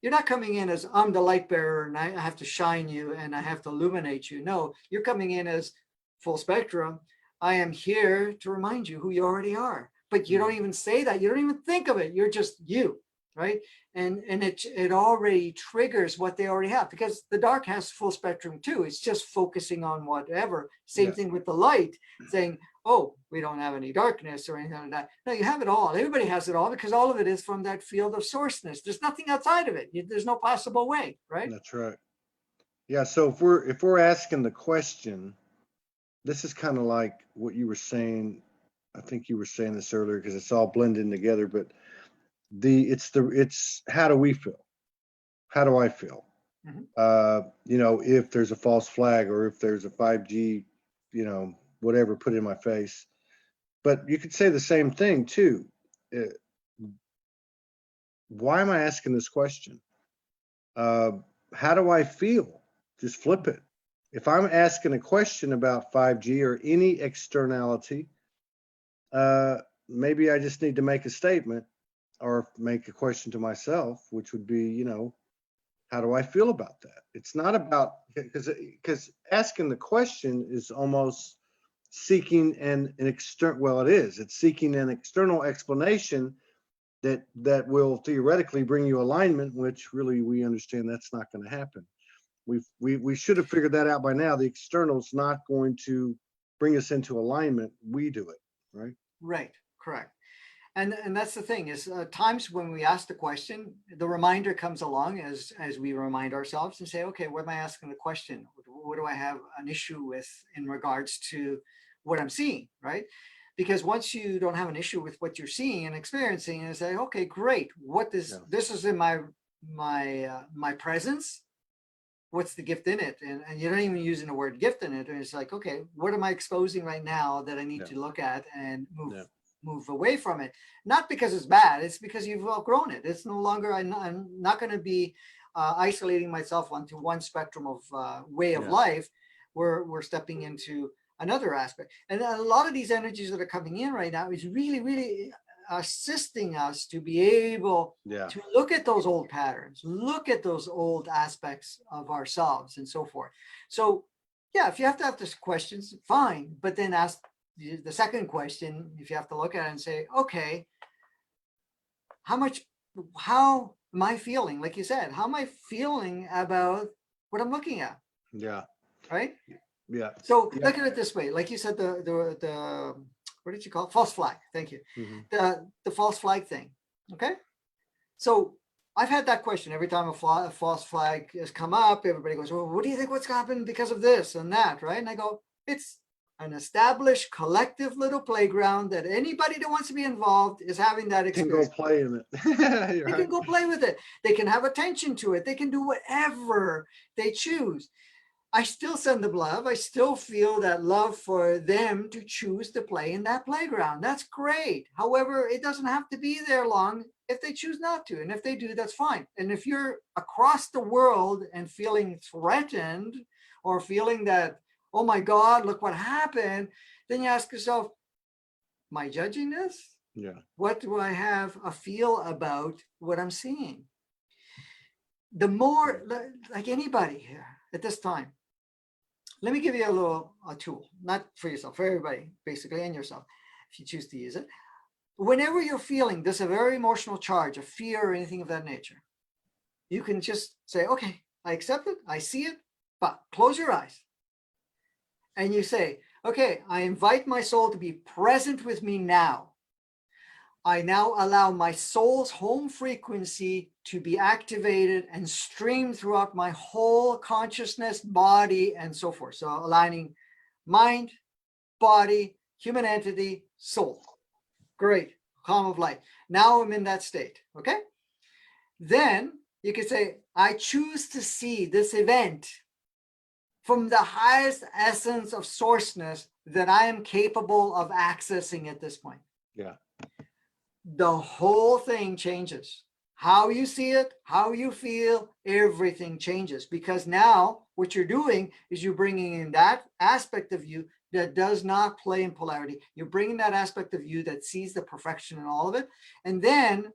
You're not coming in as I'm the light bearer and I have to shine you and I have to illuminate you. No, you're coming in as full spectrum. I am here to remind you who you already are. But you don't even say that. You don't even think of it. You're just you, right? And it already triggers what they already have, because the dark has full spectrum too. It's just focusing on whatever. Same thing with the light, saying, oh, we don't have any darkness or anything like that. No, you have it all. Everybody has it all, because all of it is from that field of sourceness. There's nothing outside of it. There's no possible way, right? That's right. Yeah. So if we're asking the question, this is kind of like what you were saying. I think you were saying this earlier because it's all blending together, but it's how do we feel? How do I feel? If there's a false flag or if there's a 5G, whatever put in my face. But you could say the same thing too. Why am I asking this question? How do I feel? Just flip it. If I'm asking a question about 5G or any externality, maybe I just need to make a statement or make a question to myself, which would be, how do I feel about that? It's not about, because asking the question is almost seeking an external, well, it is. It's seeking an external explanation that will theoretically bring you alignment, which really we understand that's not going to happen. We should have figured that out by now. The external's not going to bring us into alignment. We do it, right? Right, correct. And that's the thing is times when we ask the question, the reminder comes along as we remind ourselves and say, okay, what am I asking the question? What do I have an issue with in regards to what I'm seeing, right? Because once you don't have an issue with what you're seeing and experiencing, and say, okay, great, this is in my presence. What's the gift in it? And you're not even using the word gift in it. And it's like, okay, what am I exposing right now that I need to look at and move away from it? Not because it's bad, it's because you've outgrown it. It's no longer, I'm not going to be isolating myself onto one spectrum of way of life. We're stepping into another aspect. And a lot of these energies that are coming in right now is really, really assisting us to be able to look at those old patterns, look at those old aspects of ourselves and so forth. So if you have to have these questions, fine, but then ask the second question, if you have to look at it and say, okay, how am I feeling? Like you said, how am I feeling about what I'm looking at? Yeah. Right? Yeah. So look at it this way. Like you said, the what did you call it? False flag. Thank you. The false flag thing. Okay. So I've had that question every time a false flag has come up. Everybody goes, well, what do you think what's happened because of this and that? Right. And I go, it's an established collective little playground that anybody that wants to be involved is having that experience. Can go play in it. They can go play with it. They can have attention to it. They can do whatever they choose. I still send them love. I still feel that love for them to choose to play in that playground. That's great. However, it doesn't have to be there long if they choose not to. And if they do, that's fine. And if you're across the world and feeling threatened or feeling that, oh my God, look what happened, then you ask yourself, am I judging this? Yeah. What do I have a feel about what I'm seeing? The more, like anybody here at this time, let me give you a tool, not for yourself, for everybody, basically, and yourself, if you choose to use it. Whenever you're feeling this, a very emotional charge, a fear or anything of that nature, you can just say, okay, I accept it, I see it, but close your eyes. And you say, okay, I invite my soul to be present with me now. I now allow my soul's home frequency to be activated and stream throughout my whole consciousness, body, and so forth. So aligning mind, body, human entity, soul. Great. Calm of light. Now I'm in that state. Okay. then you can say, I choose to see this event from the highest essence of sourceness that I am capable of accessing at this point. Yeah. The whole thing changes. How you see it, how you feel, everything changes, because now what you're doing is you're bringing in that aspect of you that does not play in polarity. You're bringing that aspect of you that sees the perfection in all of it. And then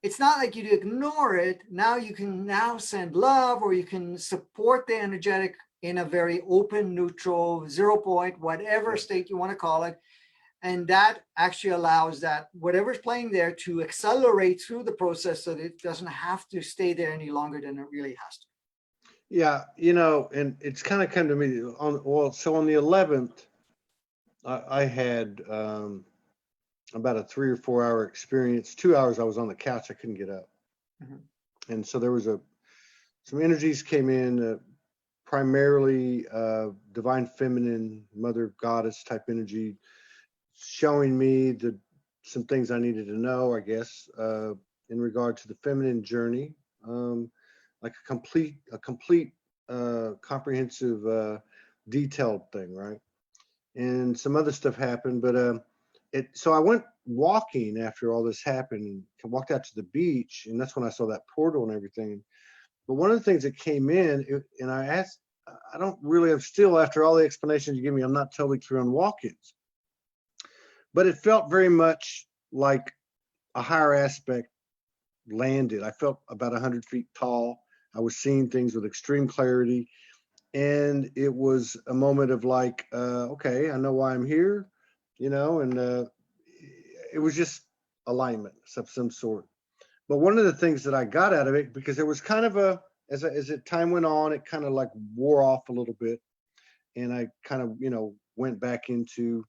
it's not like you ignore it. Now you can now send love, or you can support the energetic in a very open, neutral, 0 point, whatever state you want to call it. And that actually allows that whatever's playing there to accelerate through the process so that it doesn't have to stay there any longer than it really has to. Yeah, and it's kind of come to me so on the 11th, I had about a 3 or 4 hour experience. 2 hours I was on the couch, I couldn't get up. And so there was some energies came in, primarily divine feminine, mother goddess type energy, showing me some things I needed to know, I guess, in regard to the feminine journey, like a complete comprehensive, detailed thing, right? And some other stuff happened, but so I went walking after all this happened, and walked out to the beach, and that's when I saw that portal and everything. But one of the things that came in, and I asked, I'm still, after all the explanations you give me, I'm not totally clear on walk-ins. But it felt very much like a higher aspect landed. I felt about 100 feet tall. I was seeing things with extreme clarity. And it was a moment of like, okay, I know why I'm here, and it was just alignment of some sort. But one of the things that I got out of it, because there was kind of as time went on, it kind of like wore off a little bit. And I kind of, went back into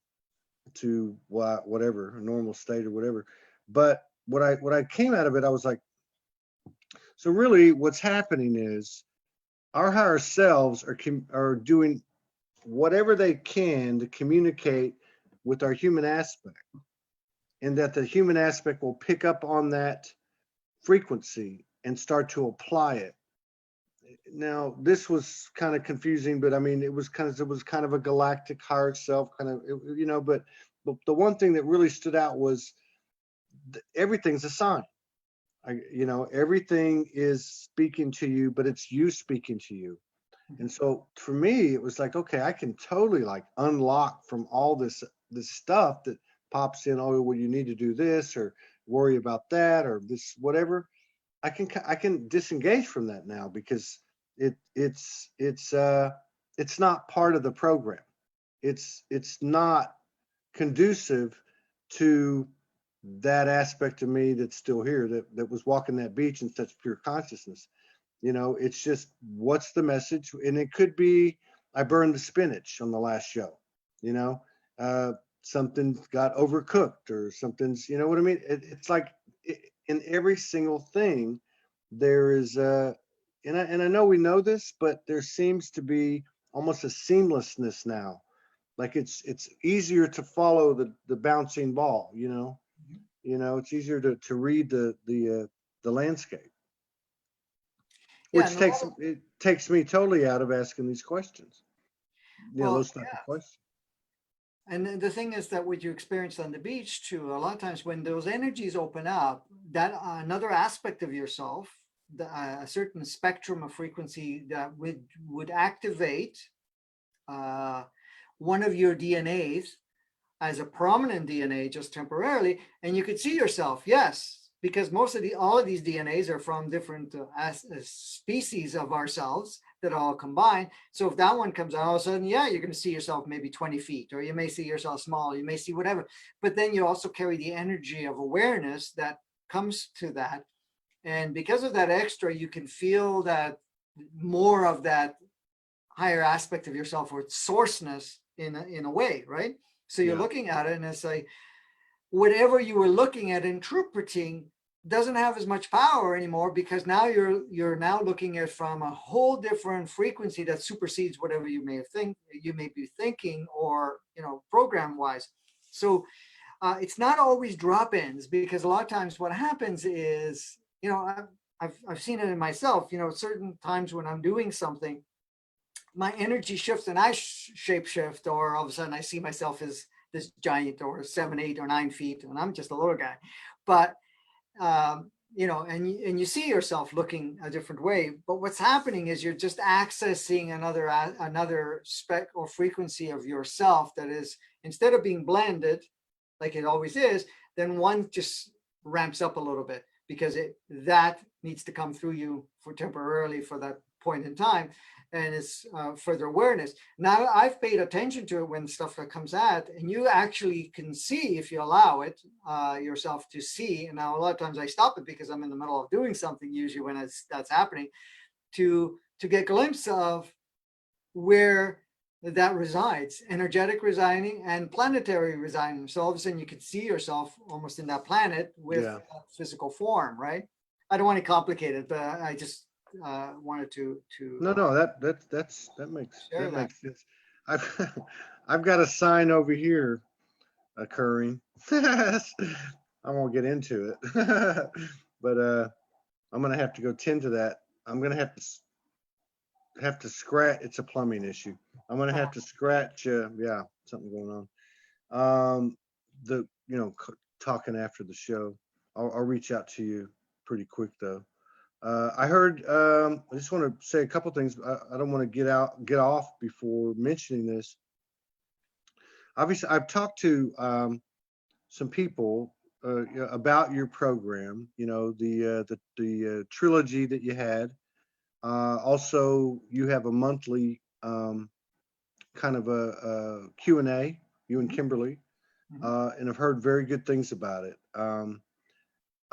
whatever, a normal state or whatever. But what I came out of it, I was like, so really what's happening is our higher selves are doing whatever they can to communicate with our human aspect, and that the human aspect will pick up on that frequency and start to apply it. Now, this was kind of confusing, but I mean, it was kind of a galactic higher self kind of, but the one thing that really stood out was everything's a sign. Everything is speaking to you, but it's you speaking to you. And so for me, it was like, okay, I can totally like unlock from all this stuff that pops in. Oh, well, you need to do this, or worry about that, or this, whatever. I can disengage from that now, because it's not part of the program. It's not conducive to that aspect of me that's still here, that was walking that beach in such pure consciousness. It's just, what's the message? And it could be, I burned the spinach on the last show, something got overcooked, or something's, you know what I mean? It's like in every single thing, there is and I know we know this, but there seems to be almost a seamlessness now. Like it's easier to follow the bouncing ball, it's easier to read the landscape. Yeah, Which takes me totally out of asking these questions. Those type of questions. And the thing is that what you experience on the beach too, a lot of times when those energies open up, that another aspect of yourself, a certain spectrum of frequency that would activate one of your DNAs as a prominent DNA just temporarily, and you could see yourself, yes, because all of these DNAs are from different species of ourselves that all combine. So if that one comes out, all of a sudden, yeah, you're going to see yourself maybe 20 feet, or you may see yourself small, you may see whatever. But then you also carry the energy of awareness that comes to that. And because of that extra, you can feel that more of that higher aspect of yourself, or sourceness in a way, right? So you're looking at it, and it's like whatever you were looking at interpreting doesn't have as much power anymore, because now you're now looking at from a whole different frequency that supersedes whatever you may be thinking, or program wise. So it's not always drop-ins, because a lot of times what happens is you know, I've seen it in myself, you know, certain times when I'm doing something, my energy shifts and I shape shift, or all of a sudden I see myself as this giant or 7, 8, or 9 feet, and I'm just a little guy. But you know, and you see yourself looking a different way. But what's happening is you're just accessing another spec or frequency of yourself that is, instead of being blended like it always is, then one just ramps up a little bit because that needs to come through you for temporarily for that point in time, and it's further awareness. Now I've paid attention to it when stuff that comes out, and you actually can see if you allow it yourself to see. And now a lot of times I stop it because I'm in the middle of doing something, usually when that's happening, to get a glimpse of where that resides, energetic residing and planetary residing. So all of a sudden you can see yourself almost in that planet with Yeah. physical form, right? I don't want to complicate it, but I just wanted to No, that share that. makes sense. I've I've got a sign over here occurring. I won't get into it, but I'm gonna have to go tend to that. I'm gonna have to scratch. It's a plumbing issue. I'm gonna have to scratch. Yeah, something going on. The talking after the show. I'll reach out to you pretty quick though. I heard. I just want to say a couple things. I don't want to get off before mentioning this. Obviously, I've talked to some people about your program. You know, the trilogy that you had. Also, you have a monthly kind of a Q&A, you and Mhm, Kimberly, mhm. and I've heard very good things about it.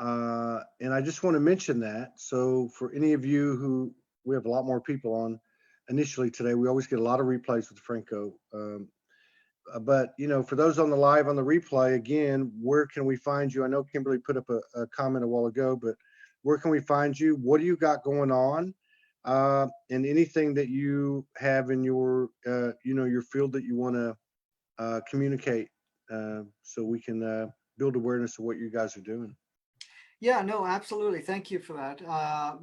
And I just want to mention that. So for any of you who, we have a lot more people on initially today. We always get a lot of replays with Franco. But for those on the live on the replay, again, where can we find you? I know Kimberly put up a comment a while ago, but where can we find you? What do you got going on? And anything that you have in your, your field that you want to communicate, so we can build awareness of what you guys are doing. Yeah, no, absolutely. Thank you for that.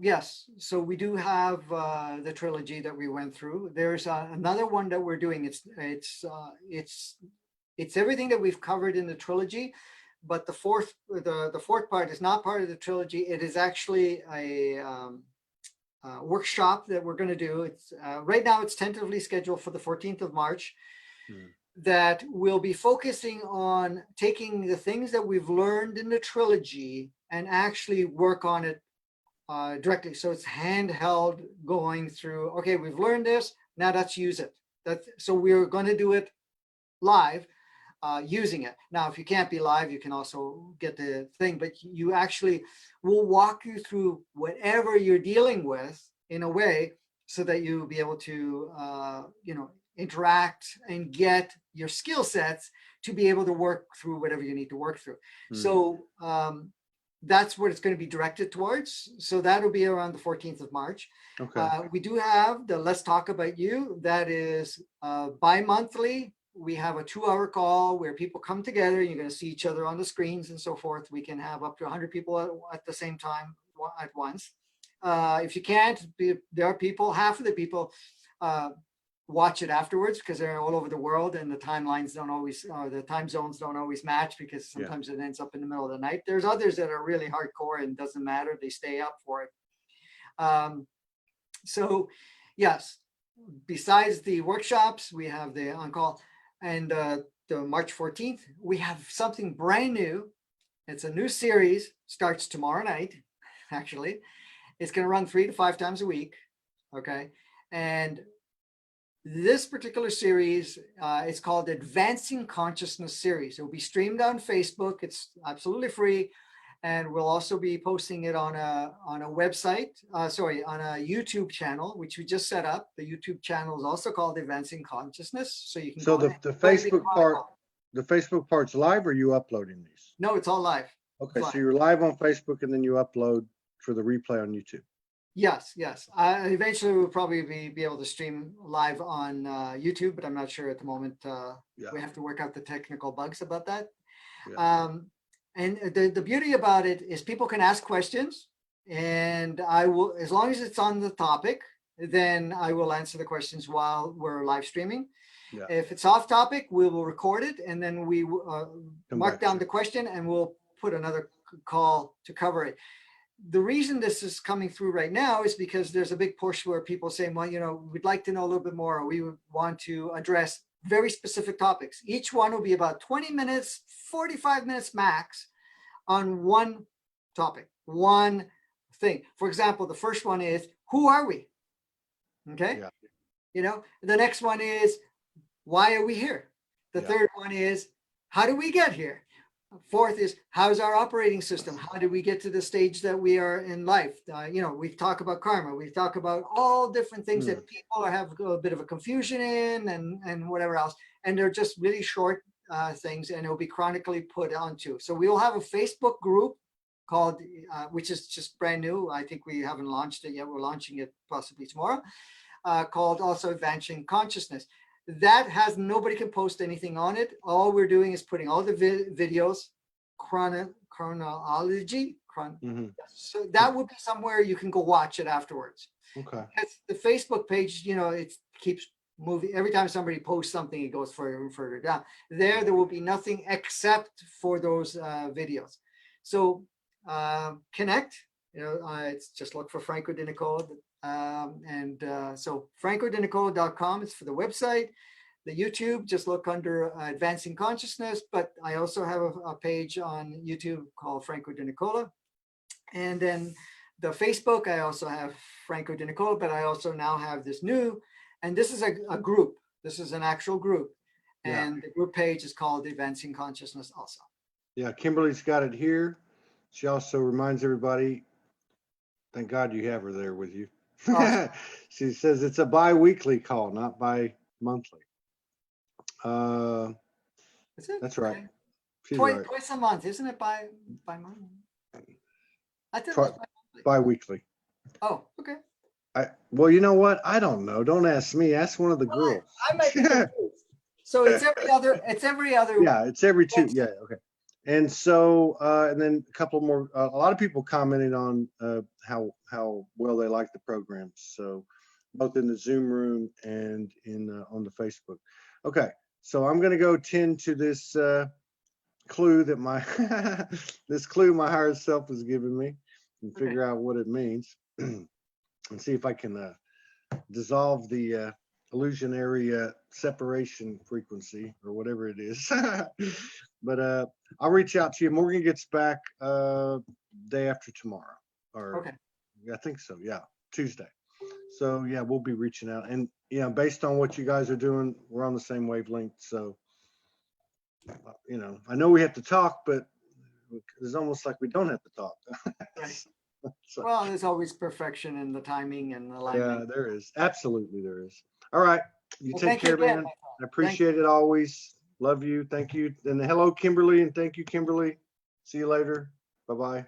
Yes, so we do have the trilogy that we went through. There's another one that we're doing. It's everything that we've covered in the trilogy, but the fourth part is not part of the trilogy. It is actually a workshop that we're going to do. It's right now it's tentatively scheduled for the 14th of March. Hmm. That will be focusing on taking the things that we've learned in the trilogy and actually work on it directly. So it's handheld going through, okay, we've learned this, now let's use it. So we're going to do it live using it. Now, if you can't be live, you can also get the thing, but you actually will walk you through whatever you're dealing with in a way so that you'll be able to, interact and get your skill sets to be able to work through whatever you need to work through. So that's what it's going to be directed towards. So that'll be around the 14th of March. Okay. We do have the Let's Talk About You. That is bi-monthly. We have a 2-hour call where people come together. You're going to see each other on the screens and so forth. We can have up to 100 people at the same time at once. If you can't, there are people, half of the people watch it afterwards because they're all over the world and the timelines don't always, the time zones don't always match because sometimes it ends up in the middle of the night. There's others that are really hardcore and doesn't matter. They stay up for it. So yes, besides the workshops, we have the on-call, and the March 14th, we have something brand new. It's a new series, starts tomorrow night, actually. It's going to run 3 to 5 times a week. Okay. And this particular series is called Advancing Consciousness Series. It will be streamed on Facebook. It's absolutely free. And we'll also be posting it on a website, on a YouTube channel, which we just set up. The YouTube channel is also called Advancing Consciousness. So you can So go the Facebook part's live, or are you uploading these? No, it's all live. Okay, so you're live on Facebook and then you upload for the replay on YouTube. Yes. Eventually we'll probably be able to stream live on YouTube, but I'm not sure at the moment. We have to work out the technical bugs about that. And the beauty about it is people can ask questions. And I will, as long as it's on the topic, then I will answer the questions while we're live streaming. Yeah. If it's off topic, we will record it, and then we mark down the question, and we'll put another call to cover it. The reason this is coming through right now is because there's a big push where people say, well, you know, we'd like to know a little bit more, or we would want to address very specific topics. Each one will be about 20 minutes, 45 minutes max on one topic, one thing. For example, the first one is, who are we? Okay. Yeah. You know, the next one is, why are we here? The third one is, how do we get here? Fourth is, how's our operating system? How did we get to the stage that we are in life? You know, we've talked about karma. We've talked about all different things that people have a bit of a confusion in, and whatever else. And they're just really short things, and it'll be chronically put onto. So we will have a Facebook group called, which is just brand new. I think we haven't launched it yet. We're launching it possibly tomorrow, called also Advancing Consciousness. That has, nobody can post anything on it. All we're doing is putting all the videos, chronology. So that would be somewhere you can go watch it afterwards. Okay. The Facebook page, you know, it keeps moving. Every time somebody posts something, it goes further and further down. There will be nothing except for those videos. So connect. You know, it's just look for Franco DeNicola. So FrancoDeNicola.com is for the website. The YouTube, just look under Advancing Consciousness, but I also have a page on YouTube called Franco DeNicola. And then the Facebook, I also have Franco DeNicola, but I also now have this new, and this is a group. This is an actual group. And the group page is called Advancing Consciousness also. Yeah, Kimberly's got it here. She also reminds everybody, thank God you have her there with you. Awesome. She says it's a bi-weekly call, not bi-monthly. That's right. Okay. She's twice a month, isn't it? By month. I thought it was bi-weekly. Oh, okay. Well, you know what? I don't know. Don't ask me. Ask one of the girls. I might be confused. So it's every other. It's every other. Yeah, it's every two. Yeah, okay. And so, and then a couple more. A lot of people commented on how well they like the programs. So, both in the Zoom room and in on the Facebook. Okay, so I'm going to go tend to this clue that my this clue my higher self has given me, and figure out what it means, and see if I can dissolve the illusionary separation frequency or whatever it is. But I'll reach out to you. Morgan gets back day after tomorrow, or I think so. Yeah, Tuesday. So yeah, we'll be reaching out, and yeah, based on what you guys are doing, we're on the same wavelength. So you know, I know we have to talk, but it's almost like we don't have to talk. So, well, there's always perfection in the timing and the alignment. Yeah, there is. Absolutely, there is. All right. You take care, man. I appreciate it always. Love you. Thank you. And hello, Kimberly. And thank you, Kimberly. See you later. Bye-bye.